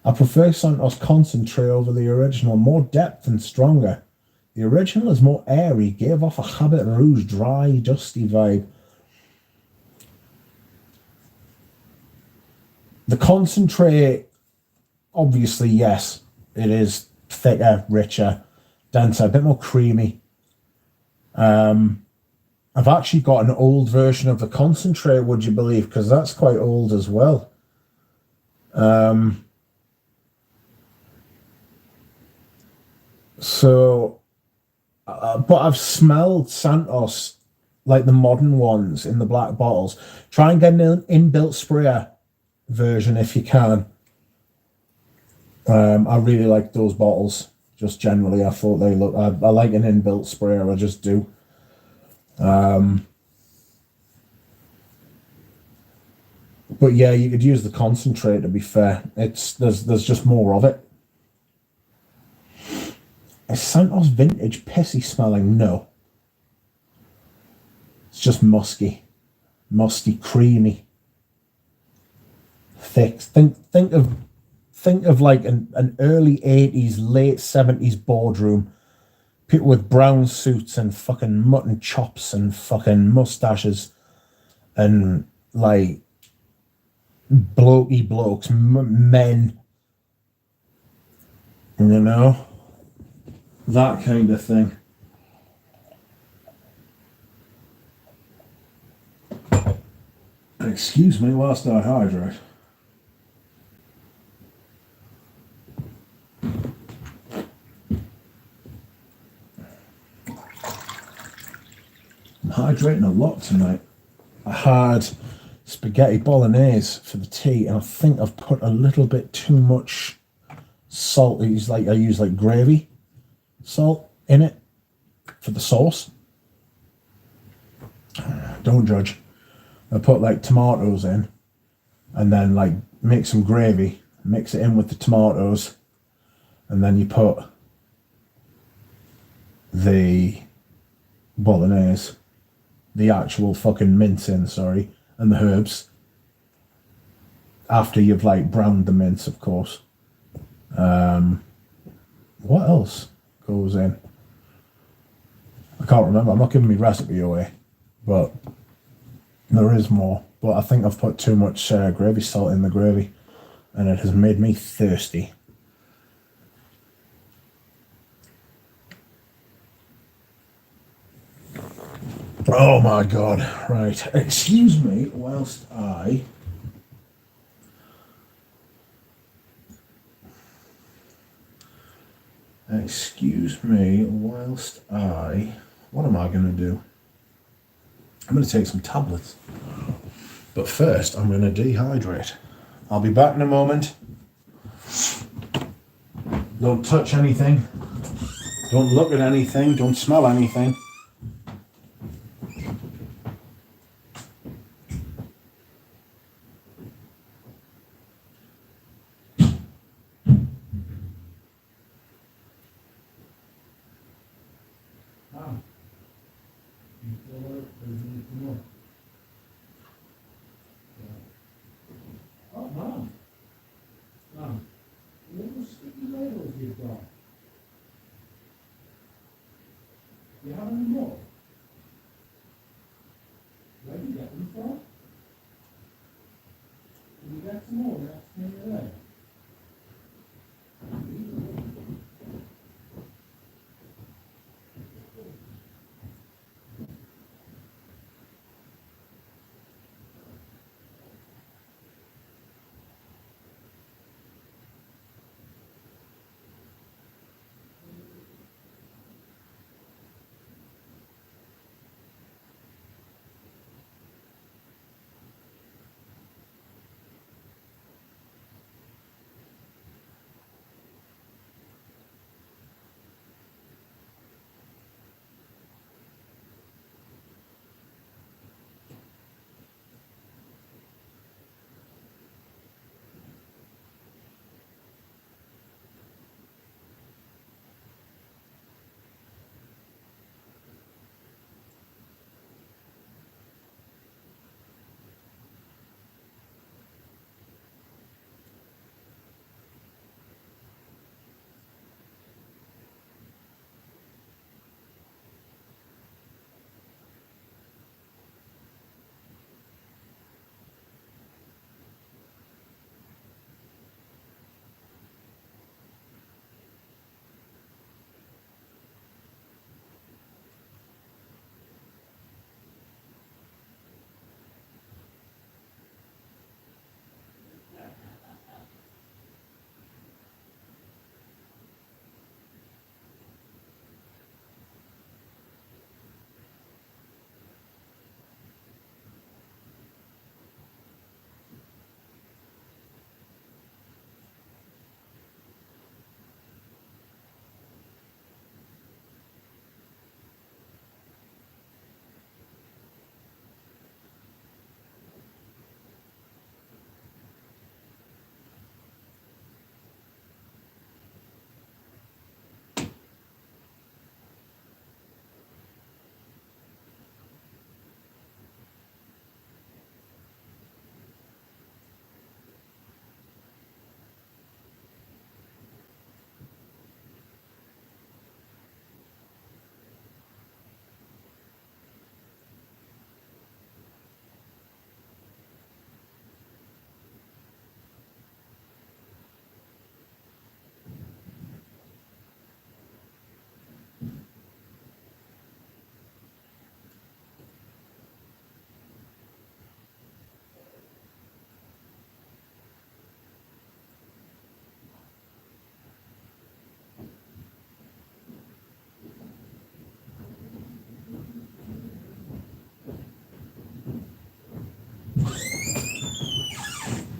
I prefer Santos Concentrate over the original, more depth and stronger. The original is more airy, gave off a Habit Rouge, dry, dusty vibe. The Concentrate, obviously, yes, it is thicker, richer, denser, a bit more creamy. I've actually got an old version of the Concentrate, would you believe? Because that's quite old as well. So, but I've smelled Santos, like the modern ones in the black bottles. Try and get an inbuilt sprayer version if you can. I really like those bottles. Just generally, I thought they look. I like an inbuilt sprayer. I just do. But yeah, you could use the concentrate. To be fair, there's just more of it. Is Santos vintage pissy smelling? No, it's just musky, creamy, thick. Think of like an early 80s, late 70s boardroom. People with brown suits and fucking mutton chops and fucking mustaches and like blokey blokes, men, you know, that kind of thing. Excuse me whilst I hydrate. I'm hydrating a lot tonight. I had spaghetti bolognese for the tea, and I think I've put a little bit too much salt. I use like gravy salt in it for the sauce. Don't judge. I put like tomatoes in, and then like make some gravy, mix it in with the tomatoes, and then you put the bolognese, the actual fucking mince in, sorry, and the herbs. After you've like browned the mince, of course. What else goes in? I can't remember. I'm not giving my recipe away, but there is more. But I think I've put too much gravy salt in the gravy, and it has made me thirsty. Oh my god. Right. Excuse me whilst I what am I going to do? I'm going to take some tablets. But first, I'm going to dehydrate. I'll be back in a moment. Don't touch anything. Don't look at anything. Don't smell anything. Oh, man. Man, what those sticky labels you've got? You have any more? Where do you get them from? Can you get some more next time you're there?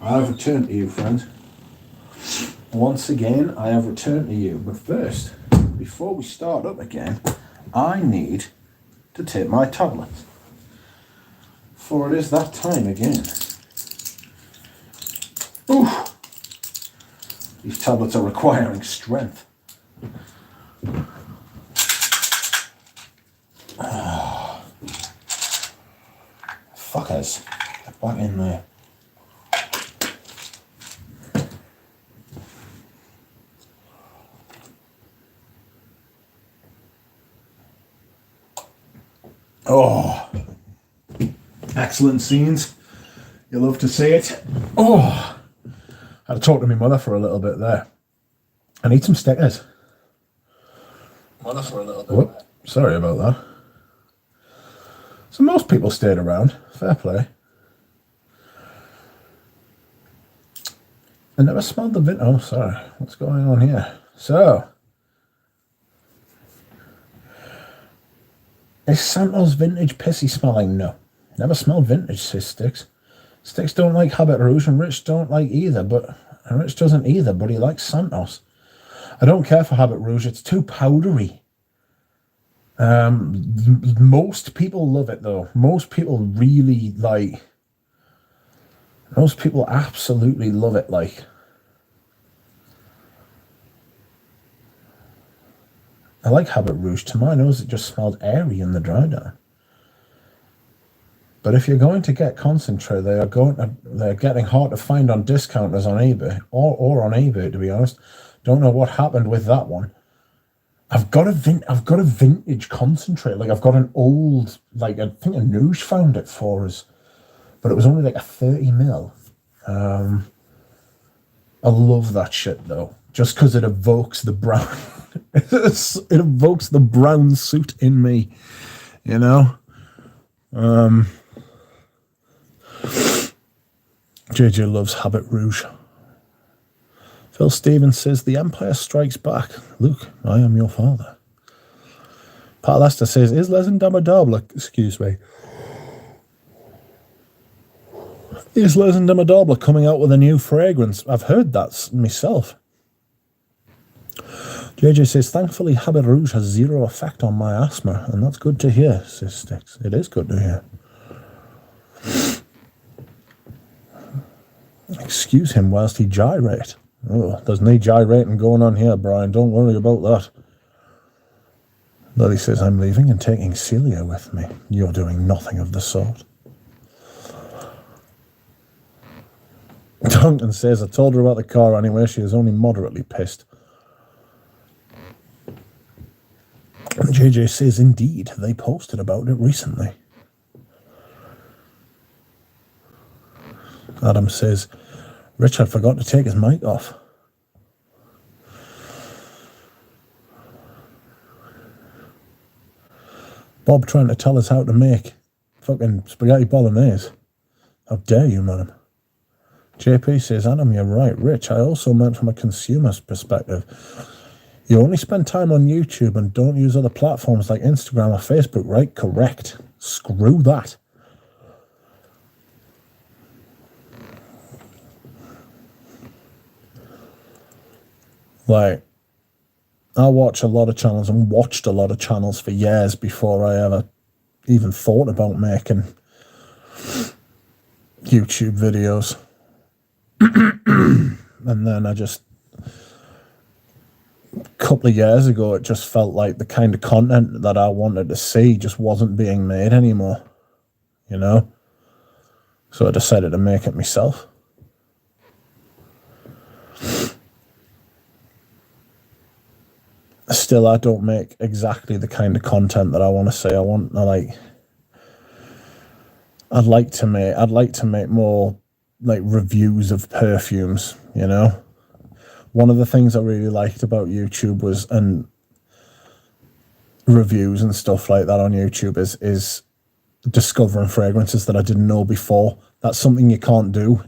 I have returned to you, friend. Once again, I have returned to you. But first, before we start up again, I need to take my tablet. For it is that time again. Oof! These tablets are requiring strength. Fuckers. Get back in there. Oh, excellent scenes. You love to see it. Oh, I had to talk to my mother for a little bit there. I need some stickers. Mother for a little bit. Whoop, sorry about that. So most people stayed around. Fair play. I never smelled the vin. Oh, sorry. What's going on here? So, is Santos vintage pissy smelling? No. Never smelled vintage, says Sticks. Sticks don't like Habit Rouge and Rich don't like either, and Rich doesn't either, but he likes Santos. I don't care for Habit Rouge. It's too powdery. Most people love it though. Most people really like. Most people absolutely love it. Like, I like Habit Rouge. To my nose, it just smelled airy in the dry down. But if you're going to get concentrate, they're getting hard to find on discounters on eBay or on eBay. To be honest, don't know what happened with that one. I've got a vintage concentrate. Like, I've got an old, like, I think a Noosh found it for us, but it was only like a 30 ml. I love that shit though, just because it evokes the brown. It evokes the brown suit in me, you know. JJ loves Habit Rouge. Phil Stevens says, The Empire Strikes Back. Luke, I am your father. Pat Lester says, is Les Indomitable, excuse me. Is Les Indomitable coming out with a new fragrance? I've heard that myself. JJ says, thankfully Habit Rouge has zero effect on my asthma, and that's good to hear, says Sticks. It is good to hear. Excuse him whilst he gyrate. Oh, there's no gyrating going on here, Brian. Don't worry about that. Lily says, I'm leaving and taking Celia with me. You're doing nothing of the sort. Duncan says, I told her about the car anyway. She is only moderately pissed. And JJ says, indeed, they posted about it recently. Adam says, Richard forgot to take his mic off. Bob trying to tell us how to make fucking spaghetti bolognese. How dare you, madam? JP says, Adam, you're right. Rich, I also meant from a consumer's perspective. You only spend time on YouTube and don't use other platforms like Instagram or Facebook, right? Correct. Screw that. Like, I watch a lot of channels and watched a lot of channels for years before I ever even thought about making YouTube videos. And then a couple of years ago, it just felt like the kind of content that I wanted to see just wasn't being made anymore, you know? So I decided to make it myself. Still, I don't make exactly the kind of content that I want to say. I'd like to make more like reviews of perfumes, you know. One of the things I really liked about YouTube was, and reviews and stuff like that on YouTube is discovering fragrances that I didn't know before. That's something you can't do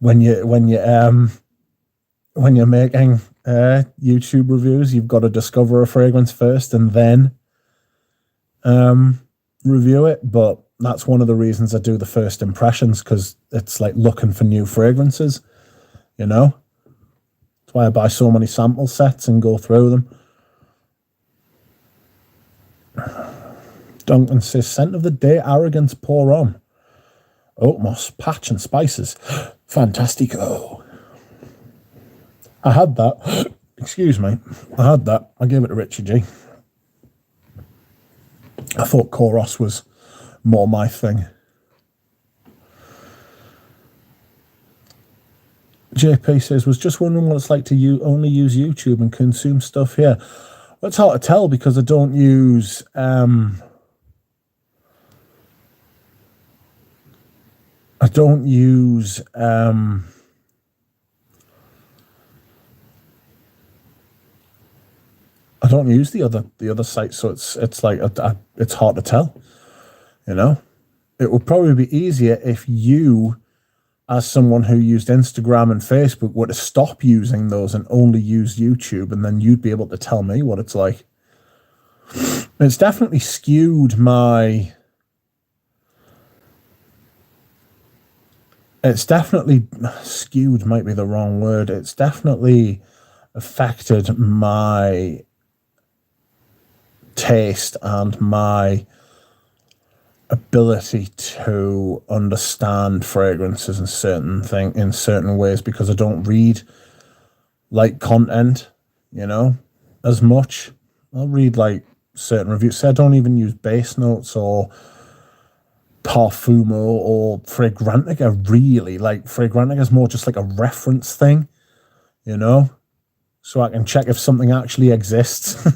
when you're making YouTube reviews. You've got to discover a fragrance first and then review it. But That's one of the reasons I do the first impressions, because it's like looking for new fragrances, you know? That's why I buy so many sample sets and go through them. Duncan says, scent of the day, arrogance, pour on. Oat moss, patch and spices. Fantastico. I had that. Excuse me. I had that. I gave it to Richie G. I thought Koros was more my thing. JP says, was just wondering what it's like to only use YouTube and consume stuff here. Well, it's hard to tell because I don't use... I don't use the other sites, so it's like it's hard to tell, you know. It would probably be easier if you, as someone who used Instagram and Facebook, were to stop using those and only use YouTube, and then you'd be able to tell me what it's like. It's definitely skewed my... It's definitely skewed, might be the wrong word. It's definitely affected my taste and my ability to understand fragrances and in certain ways, because I don't read like content, you know, as much. I'll read like certain reviews. So I don't even use base notes or Parfumo or Fragrantica, really. Like, Fragrantica is more just like a reference thing, you know, so I can check if something actually exists.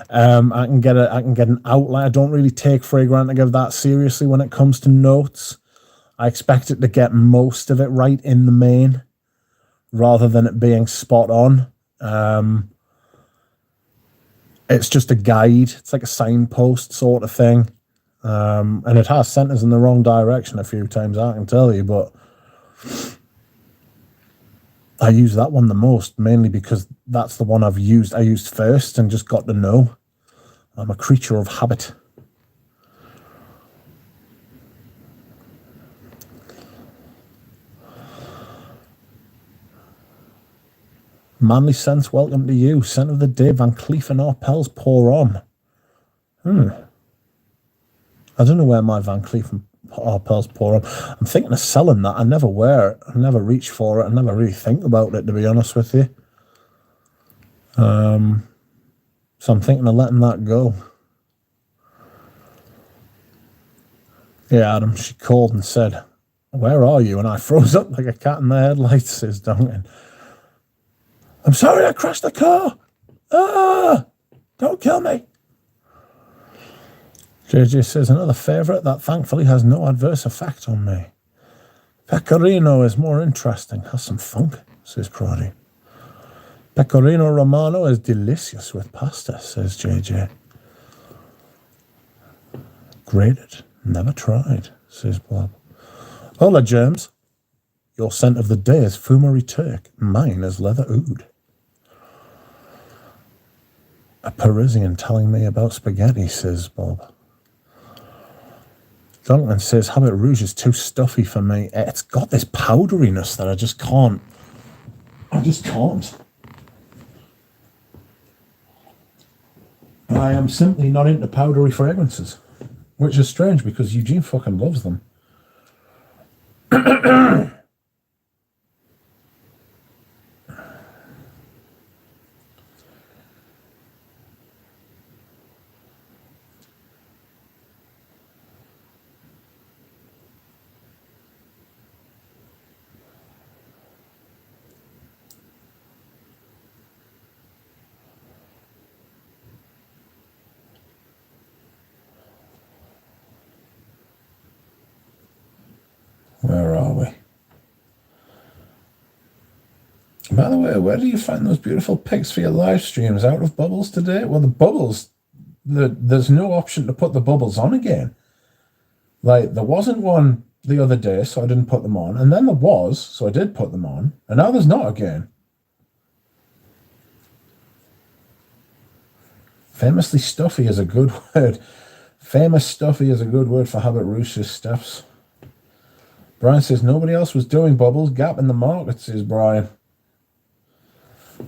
I can get an outline. I don't really take Fragrantica that seriously when it comes to notes. I expect it to get most of it right in the main, rather than it being spot on. It's just a guide. It's like a signpost sort of thing. And it has sent us in the wrong direction a few times, I can tell you, but I use that one the most, mainly because that's the one I used first and just got to know. I'm a creature of habit. Manly Sense, welcome to you. Scent of the day, Van Cleef and Arpels, pour on. I don't know where my Van Cleef and Arpels pour on. I'm thinking of selling that. I never wear it. I never reach for it. I never really think about it, to be honest with you. So I'm thinking of letting that go. Yeah, Adam, she called and said, where are you? And I froze up like a cat in the headlights, says Duncan. I'm sorry, I crashed the car. Don't kill me. JJ says, another favourite that thankfully has no adverse effect on me. Pecorino is more interesting, has some funk, says Prodi. Pecorino Romano is delicious with pasta, says JJ. Grated, never tried, says Bob. Hola, germs. Your scent of the day is Fumery Turk. Mine is Leather Oud. A Parisian telling me about spaghetti, says Bob. Duncan says, Habit Rouge is too stuffy for me. It's got this powderiness that I just can't. I am simply not into powdery fragrances, which is strange because Eugene fucking loves them. Where are we? By the way, where do you find those beautiful pics for your live streams? Out of bubbles today? Well, the bubbles, there's no option to put the bubbles on again. Like, there wasn't one the other day, so I didn't put them on. And then there was, so I did put them on. And now there's not again. Famously stuffy is a good word. Famous stuffy is a good word for Habit Roosters stuffs. Brian says nobody else was doing bubbles. Gap in the market, says Brian.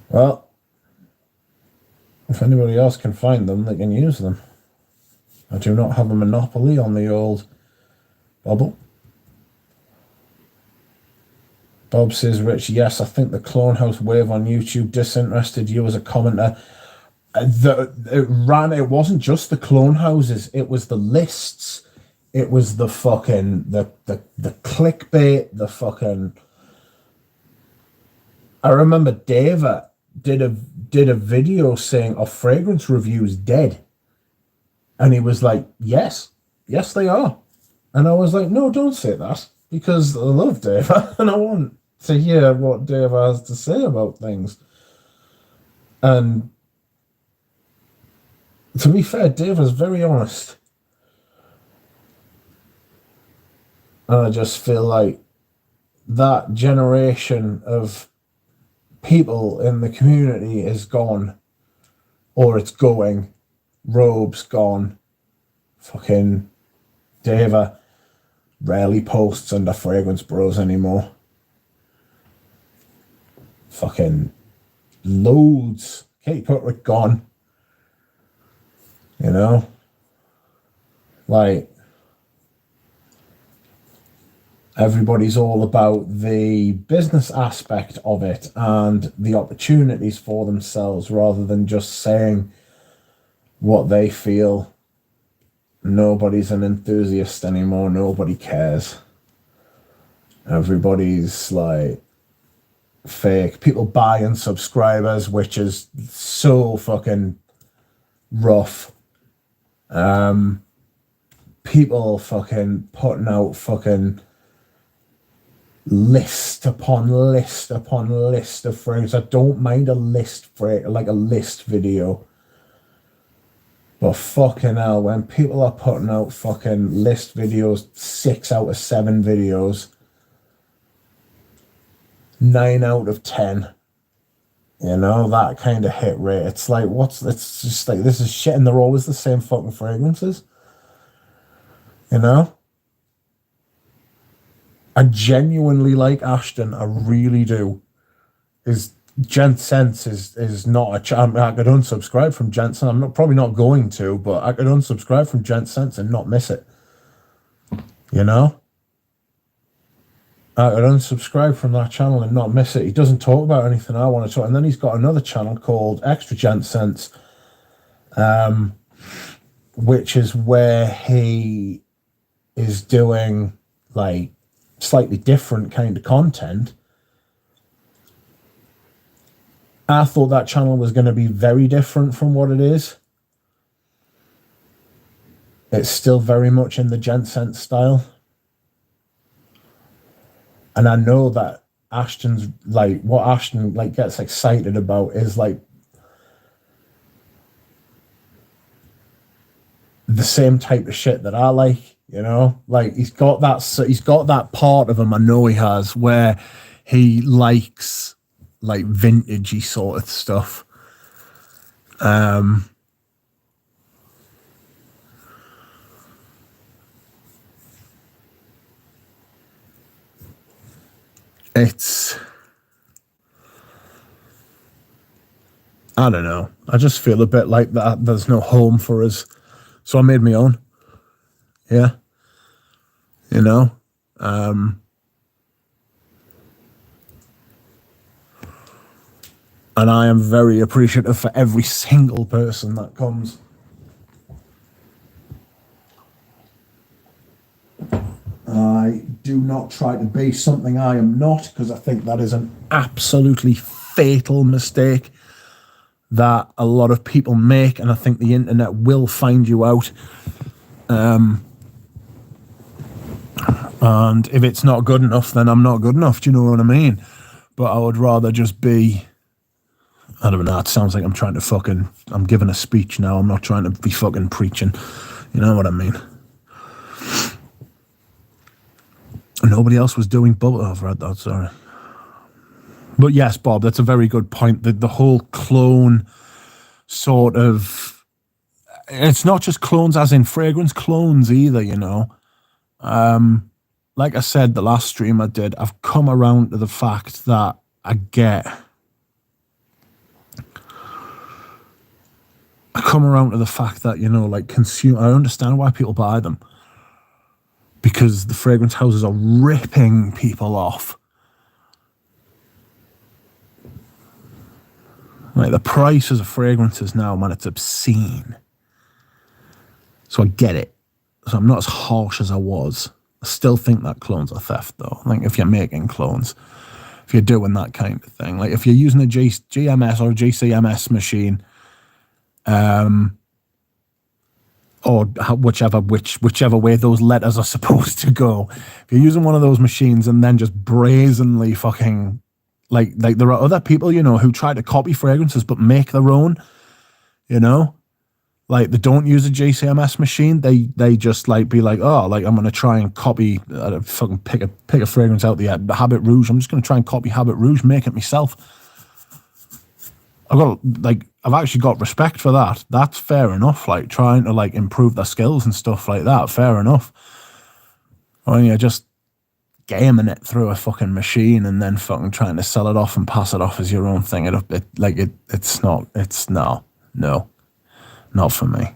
Well, if anybody else can find them, they can use them. I do not have a monopoly on the old bubble. Bob says, Rich, yes, I think the Clone House wave on YouTube disinterested you as a commenter. It wasn't just the clone houses, it was the lists, it was the fucking the clickbait, the fucking. I remember Dave did a video saying our fragrance reviews dead, and he was like, yes they are, and I was like, no, don't say that, because I love Dave and I want to hear what Dave has to say about things. And to be fair, Dave is very honest. And I just feel like that generation of people in the community is gone. Or it's going. Robe's gone. Fucking Dave rarely posts under Fragrance Bros anymore. Fucking loads. Kate Putrick gone. You know? Like, everybody's all about the business aspect of it and the opportunities for themselves rather than just saying what they feel. Nobody's an enthusiast anymore. Nobody cares. Everybody's like fake. People buying subscribers, which is so fucking rough. People fucking putting out fucking list upon list upon list of frames. I don't mind a list like a list video, but fucking hell, when people are putting out fucking list videos, 6 out of 7 videos, 9 out of 10, you know, that kind of hit rate. It's like, it's just like, this is shit, and they're always the same fucking fragrances, you know? I genuinely like Ashton. I really do. Gent Sense is not a channel. I could unsubscribe from Gent Sense. Probably not going to, but I could unsubscribe from Gent Sense and not miss it. You know? I could unsubscribe from that channel and not miss it. He doesn't talk about anything I want to talk. And then he's got another channel called Extra Gent Sense, which is where he is doing like slightly different kind of content. I thought that channel was going to be very different from what it is. It's still very much in the Gent Sense style. And I know that Ashton's like, what Ashton like gets excited about is like the same type of shit that I like, you know? Like he's got that part of him, I know he has, where he likes like vintagey sort of stuff. It's, I don't know. I just feel a bit like that. There's no home for us. So I made my own. Yeah. You know? And I am very appreciative for every single person that comes. I do not try to be something I am not, because I think that is an absolutely fatal mistake that a lot of people make, and I think the internet will find you out. And if it's not good enough, then I'm not good enough. Do you know what I mean? But I would rather just be, I don't know, it sounds like I'm trying to fucking, I'm giving a speech now. I'm not trying to be fucking preaching. You know what I mean? Nobody else was doing bubble. Oh, I've read that, sorry. But yes, Bob, that's a very good point. The whole clone sort of it's not just clones as in fragrance clones either, you know. Like I said, the last stream I did, I've come around to the fact that I come around to the fact that, you know, like I understand why people buy them. Because the fragrance houses are ripping people off. Like the prices of fragrances now, man, it's obscene. So I get it. So I'm not as harsh as I was. I still think that clones are theft, though. I think if you're making clones, if you're doing that kind of thing, like if you're using a GMS or a GCMS machine, or whichever way those letters are supposed to go, if you're using one of those machines and then just brazenly fucking like there are other people, you know, who try to copy fragrances but make their own, you know. Like, they don't use a GCMS machine. They just, like, be like, oh, like, I'm going to try and copy, fucking pick a fragrance out the Habit Rouge. I'm just going to try and copy Habit Rouge, make it myself. I've actually got respect for that. That's fair enough, like, trying to, like, improve their skills and stuff like that. Fair enough. When you're just gaming it through a fucking machine and then fucking trying to sell it off and pass it off as your own thing, no. Not for me.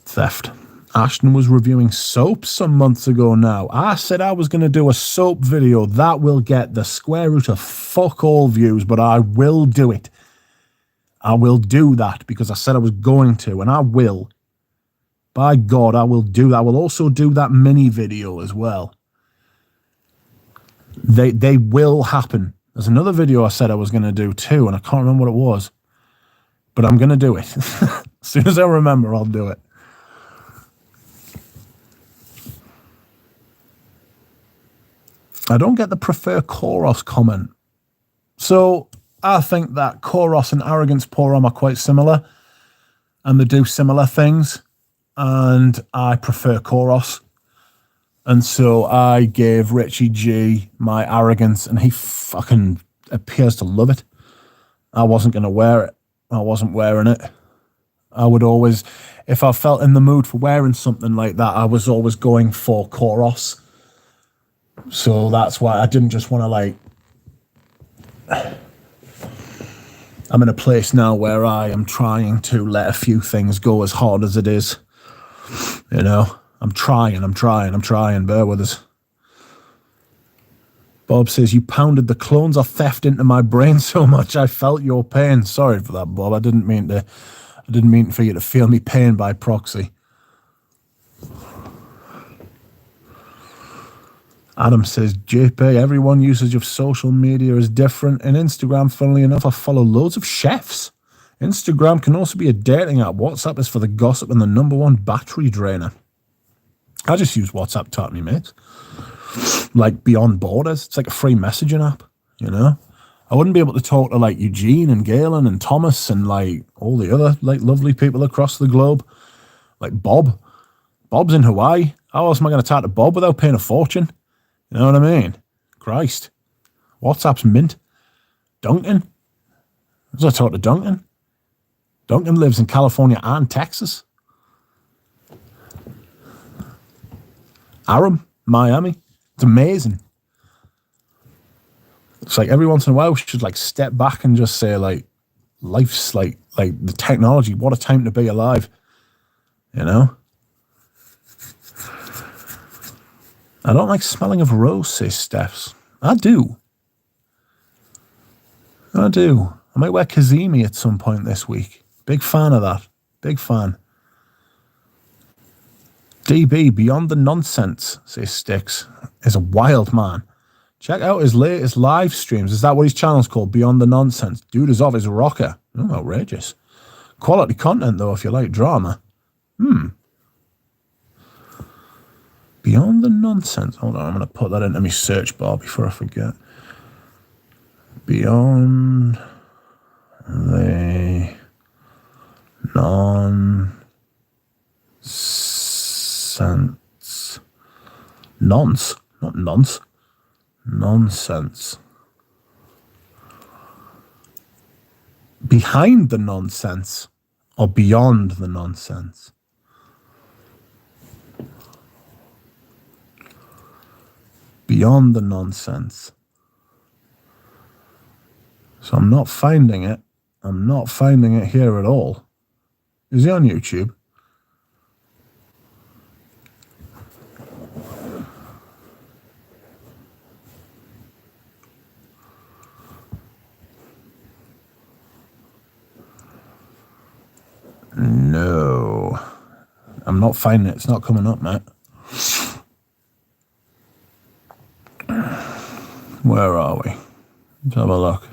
Theft. Ashton was reviewing soaps some months ago now. I said I was going to do a soap video. That will get the square root of fuck all views, but I will do it. I will do that because I said I was going to, and I will. By God, I will do that. I will also do that mini video as well. They will happen. There's another video I said I was going to do too, and I can't remember what it was. But I'm going to do it. As soon as I remember, I'll do it. I don't get the prefer Koros comment. So I think that Koros and Arrogance Porom are quite similar. And they do similar things. And I prefer Koros. And so I gave Richie G my Arrogance, and he fucking appears to love it. I wasn't going to wear it. I wasn't wearing it. I would always, if I felt in the mood for wearing something like that, I was always going for Koros. So that's why I didn't just want to, like, I'm in a place now where I am trying to let a few things go as hard as it is. You know, I'm trying, bear with us. Bob says, you pounded the clones of theft into my brain so much I felt your pain. Sorry for that, Bob. I didn't mean for you to feel me pain by proxy. Adam says, JP, everyone's usage of social media is different. In Instagram, funnily enough, I follow loads of chefs. Instagram can also be a dating app. WhatsApp is for the gossip and the #1 battery drainer. I just use WhatsApp to talk to me mates. Like, beyond borders. It's like a free messaging app, you know? I wouldn't be able to talk to, like, Eugene and Galen and Thomas and, like, all the other, like, lovely people across the globe. Like Bob. Bob's in Hawaii. How else am I going to talk to Bob without paying a fortune? You know what I mean? Christ. WhatsApp's mint. Duncan. As I talk to Duncan. Duncan lives in California and Texas. Aram, Miami. It's amazing. It's like every once in a while we should, like, step back and just say, like, life's like the technology. What a time to be alive. You know? I don't like smelling of rose, says Stephs. I do. I might wear Kazemi at some point this week. Big fan of that. Big fan. DB, Beyond the Nonsense, says Sticks, is a wild man. Check out his latest live streams. Is that what his channel's called? Beyond the Nonsense. Dude is off his rocker. Oh, outrageous. Quality content, though, if you like drama. Beyond the Nonsense. Hold on, I'm going to put that into my search bar before I forget. Beyond the Nonsense. Nonce, not nonce. Nonsense. Behind the nonsense or beyond the nonsense? Beyond the nonsense. So I'm not finding it. I'm not finding it here at all. Is he on YouTube? No. I'm not finding it. It's not coming up, mate. Where are we? Let's have a look.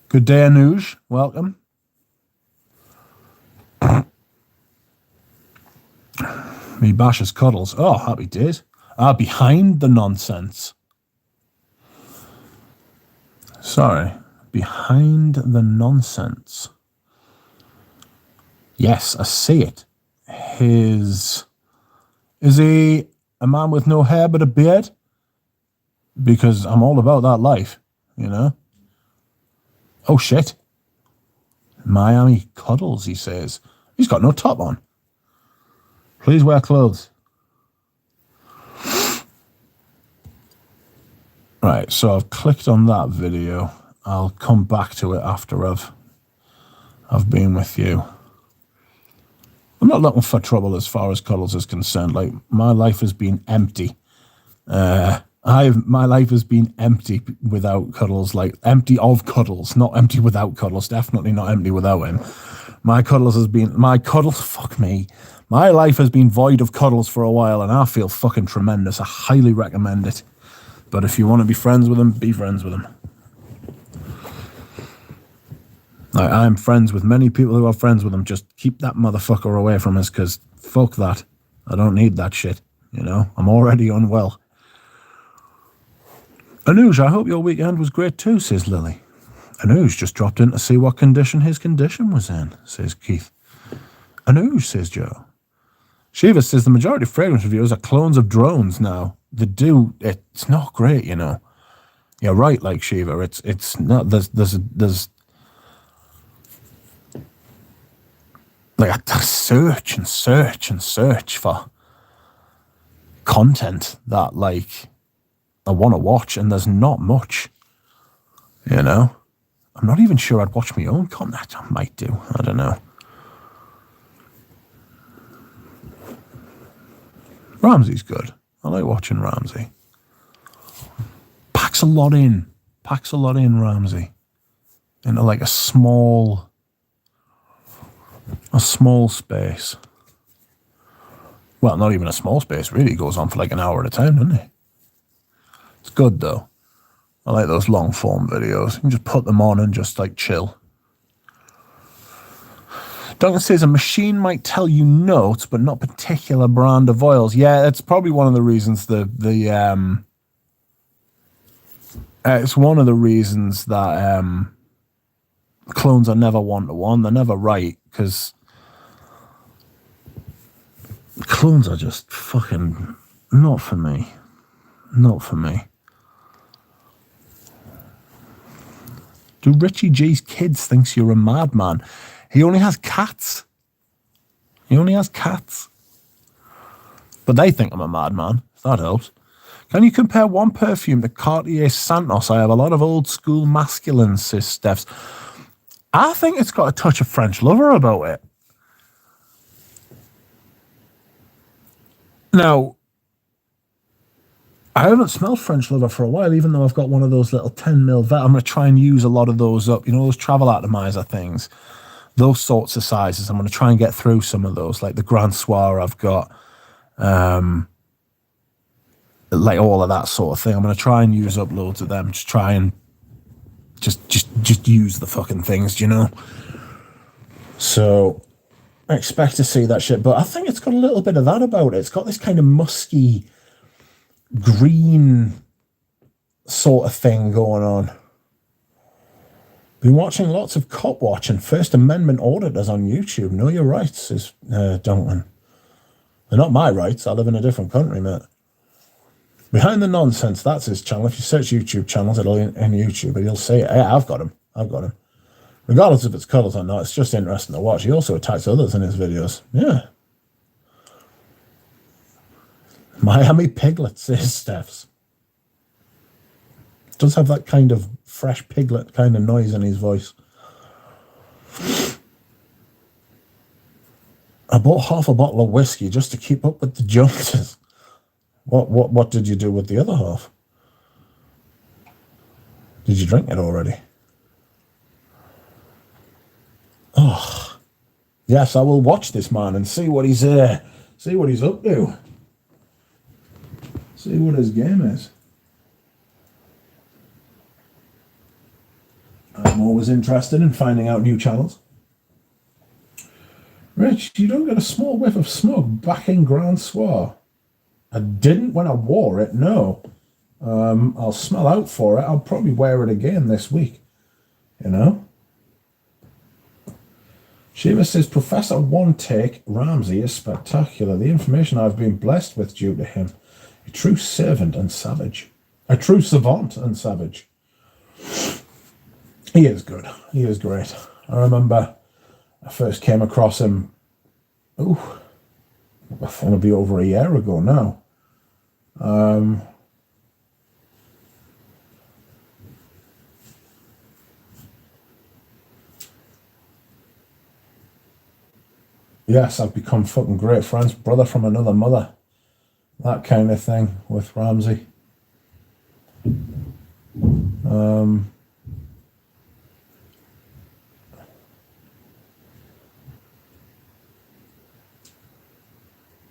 Good day, Anuj. Welcome. Me bashes cuddles. Oh, happy days. Behind the nonsense. Sorry. Behind the nonsense. Yes, I see it. Is he a man with no hair but a beard? Because I'm all about that life, you know? Oh, shit. Miami cuddles, he says. He's got no top on. Please wear clothes. Right, so I've clicked on that video. I'll come back to it after I've been with you. I'm not looking for trouble as far as cuddles is concerned. Like, my life has been empty. My life has been empty without cuddles, like empty of cuddles, not empty without cuddles, definitely not empty without him. My life has been void of cuddles for a while, and I feel fucking tremendous. I highly recommend it. But if you want to be friends with him, be friends with him. Like, I'm friends with many people who are friends with him. Just keep that motherfucker away from us, because fuck that. I don't need that shit, you know? I'm already unwell. Anuj, I hope your weekend was great too, says Lily. Anuj just dropped in to see what condition his condition was in, says Keith. Anuj, says Joe. Shiva says the majority of fragrance reviewers are clones of drones now. It's not great, you know. You're right, like Shiva. It's not, there's like I search and search and search for content that, like, I want to watch, and there's not much, you know. I'm not even sure I'd watch my own content. I might do. I don't know. Ramsey's good. I like watching Ramsey. Packs a lot in, Ramsey. Into like a small space. Well, not even a small space, really. It goes on for like an hour at a time, doesn't it? It's good, though. I like those long-form videos. You can just put them on and just, like, chill. Duncan says a machine might tell you notes, but not particular brand of oils. Yeah, that's probably one of the reasons it's one of the reasons that clones are never one-to-one. They're never right, because clones are just fucking not for me. Not for me. Do Richie G's kids thinks you're a madman? He only has cats. But they think I'm a madman, if that helps. Can you compare one perfume to Cartier Santos? I have a lot of old school masculine, says Stephs. I think it's got a touch of French Lover about it. Now, I haven't smelled French Lover for a while, even though I've got one of those little 10ml vet. I'm going to try and use a lot of those up. You know, those travel atomizer things. Those sorts of sizes. I'm going to try and get through some of those, like the Grand Soir I've got. Like all of that sort of thing. I'm going to try and use up loads of them. Just try and just use the fucking things, do you know? So I expect to see that shit. But I think it's got a little bit of that about it. It's got this kind of musky green sort of thing going on. Been watching lots of Cop Watch and First Amendment auditors on YouTube. Know your rights, says Duncan. They're not my rights. I live in a different country, mate. Behind the Nonsense, that's his channel. If you search YouTube channels, it'll in YouTube, and you'll see it. Yeah, I've got him. Regardless if it's cuddles or not, it's just interesting to watch. He also attacks others in his videos. Yeah. Miami Piglet, says Steph's. Does have that kind of fresh piglet kind of noise in his voice. I bought half a bottle of whiskey just to keep up with the Joneses. What did you do with the other half? Did you drink it already? Oh, yes, I will watch this man and see what he's up to. See what his game is. I'm always interested in finding out new channels. Rich, you don't get a small whiff of smoke back in Grand Soir. I didn't when I wore it, no. I'll smell out for it. I'll probably wear it again this week, you know. Shiva says, Professor One Take Ramsey is spectacular. The information I've been blessed with due to him. A true servant and savage. A true savant and savage. He is good. He is great. I remember I first came across him, I think it'll be over a year ago now. Yes, I've become fucking great friends. Brother from another mother. That kind of thing with Ramsey.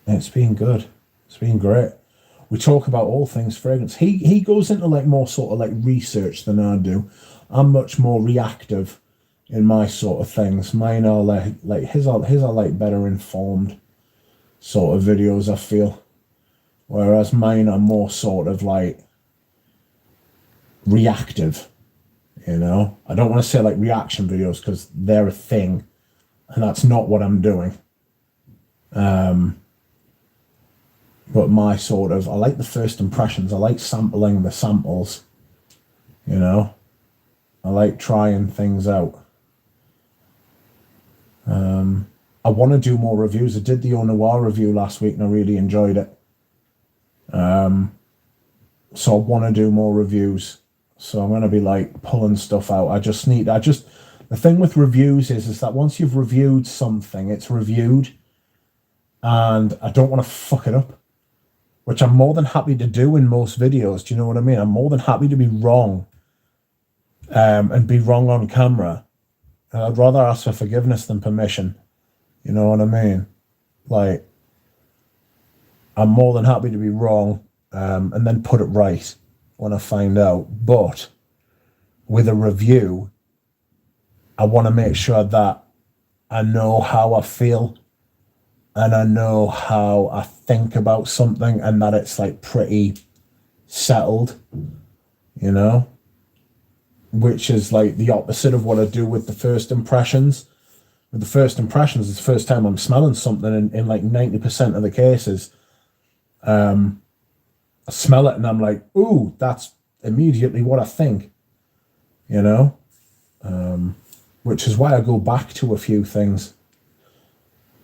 It's been good. It's been great. We talk about all things fragrance. He goes into like more sort of like research than I do. I'm much more reactive in my sort of things. Mine are like his are like better informed sort of videos, I feel. Whereas mine are more sort of like reactive, you know. I don't want to say like reaction videos because they're a thing and that's not what I'm doing. But my sort of, I like the first impressions. I like sampling the samples, you know. I like trying things out. I want to do more reviews. I did the Au Noir review last week and I really enjoyed it. So I want to do more reviews. So I'm going to be like pulling stuff out. The thing with reviews is that once you've reviewed something, it's reviewed and I don't want to fuck it up, which I'm more than happy to do in most videos. Do you know what I mean? I'm more than happy to be wrong, and be wrong on camera. And I'd rather ask for forgiveness than permission. You know what I mean? Like, I'm more than happy to be wrong, and then put it right when I find out. But with a review, I want to make sure that I know how I feel and I know how I think about something and that it's like pretty settled, you know, which is like the opposite of what I do with the first impressions. With the first impressions, it's the first time I'm smelling something in like 90% of the cases. I smell it and I'm like, ooh, that's immediately what I think, you know, which is why I go back to a few things.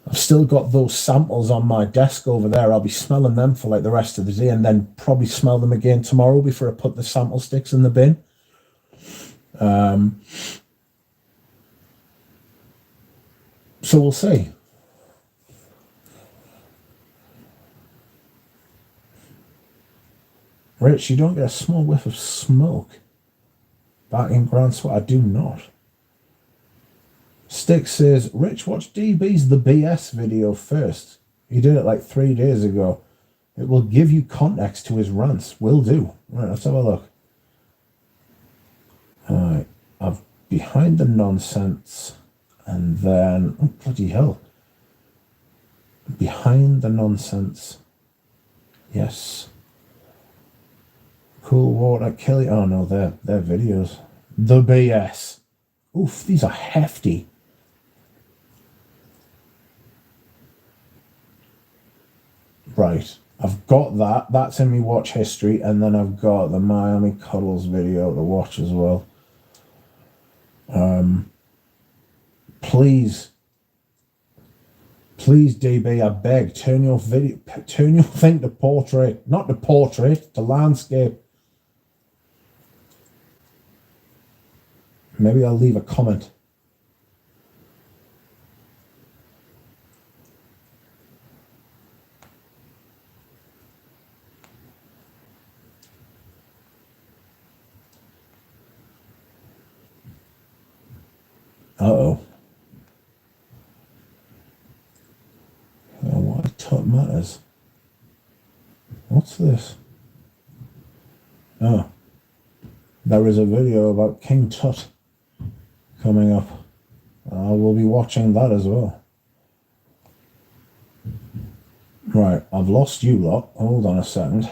I've still got those samples on my desk over there. I'll be smelling them for like the rest of the day and then probably smell them again tomorrow before I put the sample sticks in the bin. So we'll see. Rich, you don't get a small whiff of smoke back in Grand Soir? I do not. Stick says, Rich, watch DB's The BS video first. He did it like 3 days ago. It will give you context to his rants. Will do. Right, let's have a look. Alright, I've Behind the Nonsense, and then, oh bloody hell. Behind the Nonsense. Yes. Cool Water, Kelly. Oh no, they're videos. The BS. Oof, these are hefty. Right, I've got that. That's in my watch history, and then I've got the Miami Cuddles video to watch as well. Please, DB, I beg, turn your thing to portrait, not to portrait, to landscape. Maybe I'll leave a comment. Uh-oh. Oh, what top matters? What's this? Oh. There is a video about King Tut coming up. I will be watching that as well. Right, I've lost you lot. Hold on a second.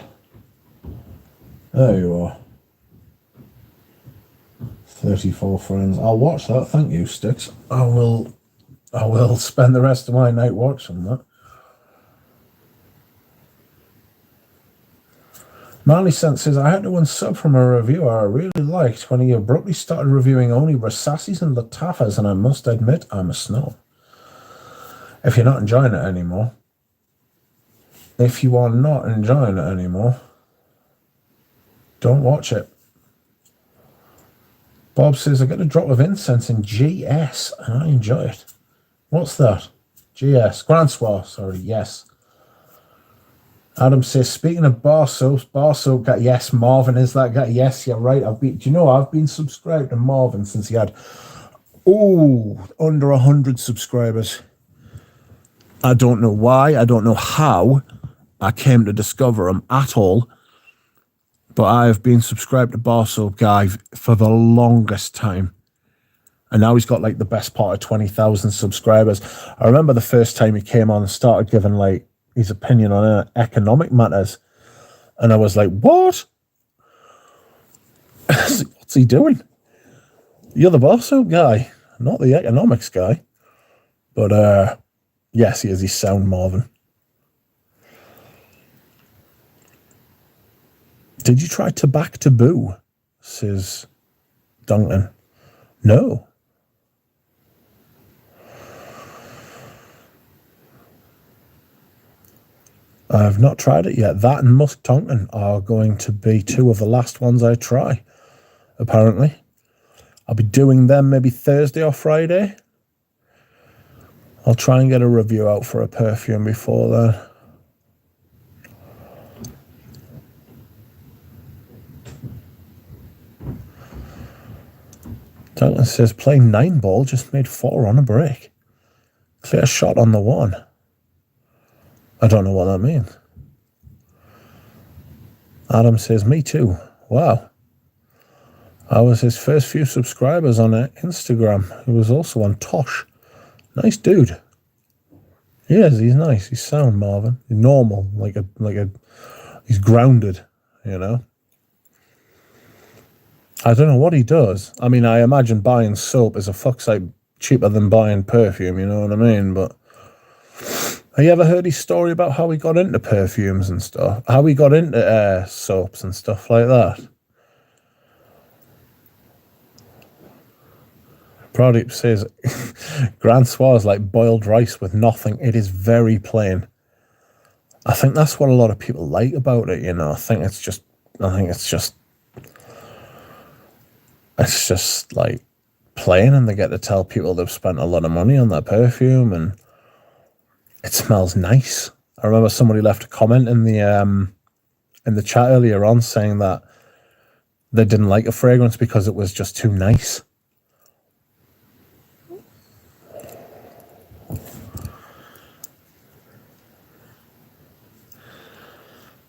There you are. 34 friends. I'll watch that. Thank you, Sticks. I will spend the rest of my night watching that. Manly Sense says, I had to unsub from a reviewer I really liked when he abruptly started reviewing only Rasassis and Latafas, and I must admit I'm a snob. If you're not enjoying it anymore, don't watch it. Bob says, I get a drop of incense in GS and I enjoy it. What's that? GS. Grand Soir, sorry, yes. Adam says, speaking of bar soap got, yes, Marvin is that guy. Yes, you're right. I've been subscribed to Marvin since he had under 100 subscribers. I don't know why, I don't know how I came to discover him at all. But I've been subscribed to Bar Soap Guy for the longest time. And now he's got like the best part of 20,000 subscribers. I remember the first time he came on and started giving like his opinion on economic matters. And I was like, what? What's he doing? You're the Bar Soap Guy, not the economics guy. But yes, he is. He's sound Marvin. Did you try to back to boo? Says Duncan. No. I've not tried it yet. That and Musk Tonkin are going to be two of the last ones I try, apparently. I'll be doing them maybe Thursday or Friday. I'll try and get a review out for a perfume before then. Duncan says, playing 9-ball just made 4 on a break. Clear shot on the 1. I don't know what that means. Adam says, me too. Wow. I was his first few subscribers on Instagram. He was also on Tosh. Nice dude. He is, he's nice. He's sound, Marvin. He's normal. He's grounded, you know. I don't know what he does. I mean, I imagine buying soap is a fuck's sake cheaper than buying perfume, you know what I mean? But have you ever heard his story about how he got into perfumes and stuff? How he got into soaps and stuff like that? Pradeep says, Grand Soir is like boiled rice with nothing. It is very plain. I think that's what a lot of people like about it, you know. I think it's just like plain, and they get to tell people they've spent a lot of money on their perfume, and it smells nice. I remember somebody left a comment in the chat earlier on saying that they didn't like a fragrance because it was just too nice.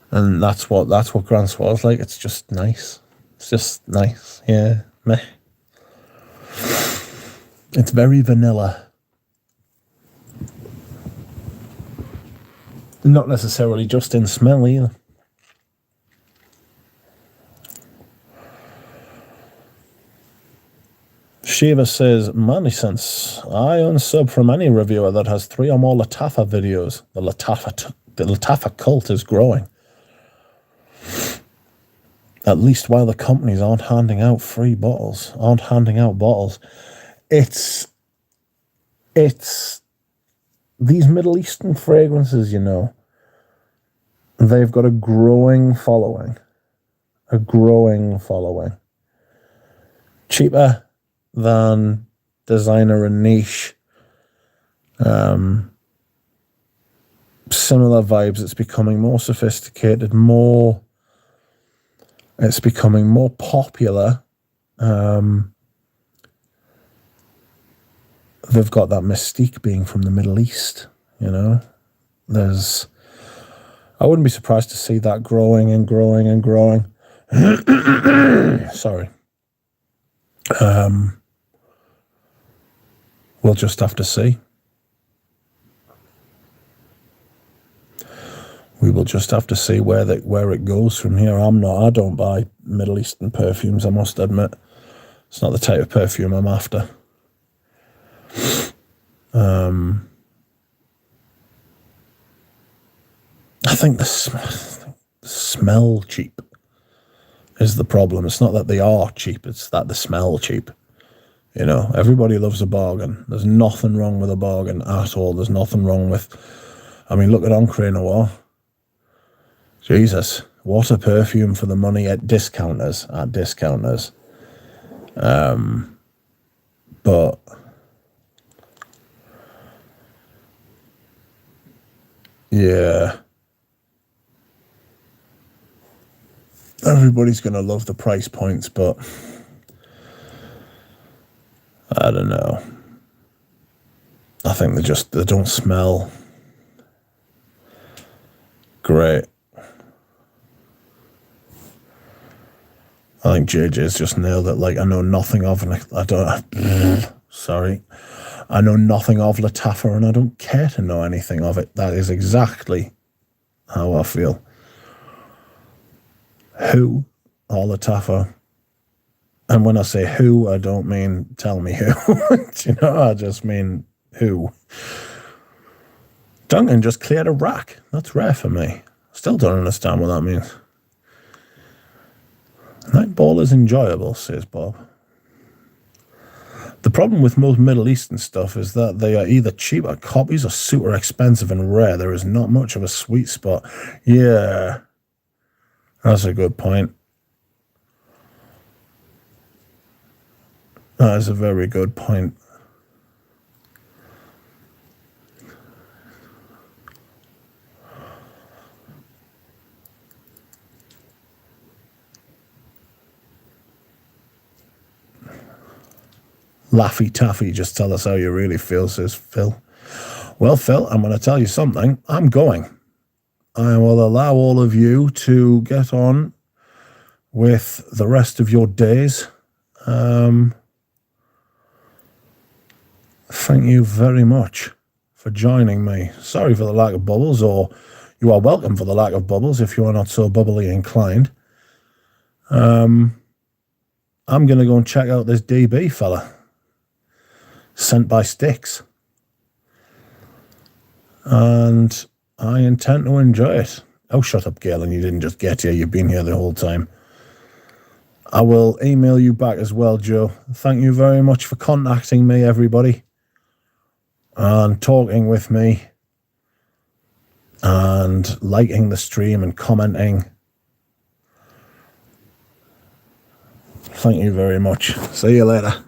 And that's what Grand Soir is like. It's just nice. It's just nice. Yeah. Meh. It's very vanilla. Not necessarily just in smell either. Shiva says, Manly Sense, I unsub from any reviewer that has 3 or more Latafa videos. The Latafa cult is growing. At least while the companies aren't handing out bottles. It's it's these Middle Eastern fragrances, you know, they've got a growing following. A growing following. Cheaper than designer and niche. Similar vibes. It's becoming more sophisticated, it's becoming more popular. They've got that mystique being from the Middle East, you know. I wouldn't be surprised to see that growing and growing and growing. Sorry. We'll just have to see. We will just have to see where it goes from here. I don't buy Middle Eastern perfumes, I must admit. It's not the type of perfume I'm after. I think the smell cheap is the problem. It's not that they are cheap, it's that they smell cheap. You know, everybody loves a bargain. There's nothing wrong with a bargain at all. There's nothing wrong with, I mean, look at Ancre Noir. Jesus, what a perfume for the money at discounters. But yeah, everybody's going to love the price points, but I don't know. I think they don't smell great. I think JJ's just nailed it. Like, I know nothing of, and I know nothing of Lattafa, and I don't care to know anything of it. That is exactly how I feel. Who or Lattafa? And when I say who, I don't mean tell me who. You know, I just mean who. Duncan just cleared a rack. That's rare for me. Still don't understand what that means. Night ball is enjoyable, says Bob. The problem with most Middle Eastern stuff is that they are either cheaper copies or super expensive and rare. There is not much of a sweet spot. Yeah, that's a good point. That is a very good point. Laffy Taffy, just tell us how you really feel, says Phil. Well, Phil, I'm going to tell you something. I'm going. I will allow all of you to get on with the rest of your days. Thank you very much for joining me. Sorry for the lack of bubbles, or you are welcome for the lack of bubbles if you are not so bubbly inclined. I'm going to go and check out this DB fella. Sent by Styx. And I intend to enjoy it. Oh, shut up, Galen. You didn't just get here. You've been here the whole time. I will email you back as well, Joe. Thank you very much for contacting me, everybody. And talking with me. And liking the stream and commenting. Thank you very much. See you later.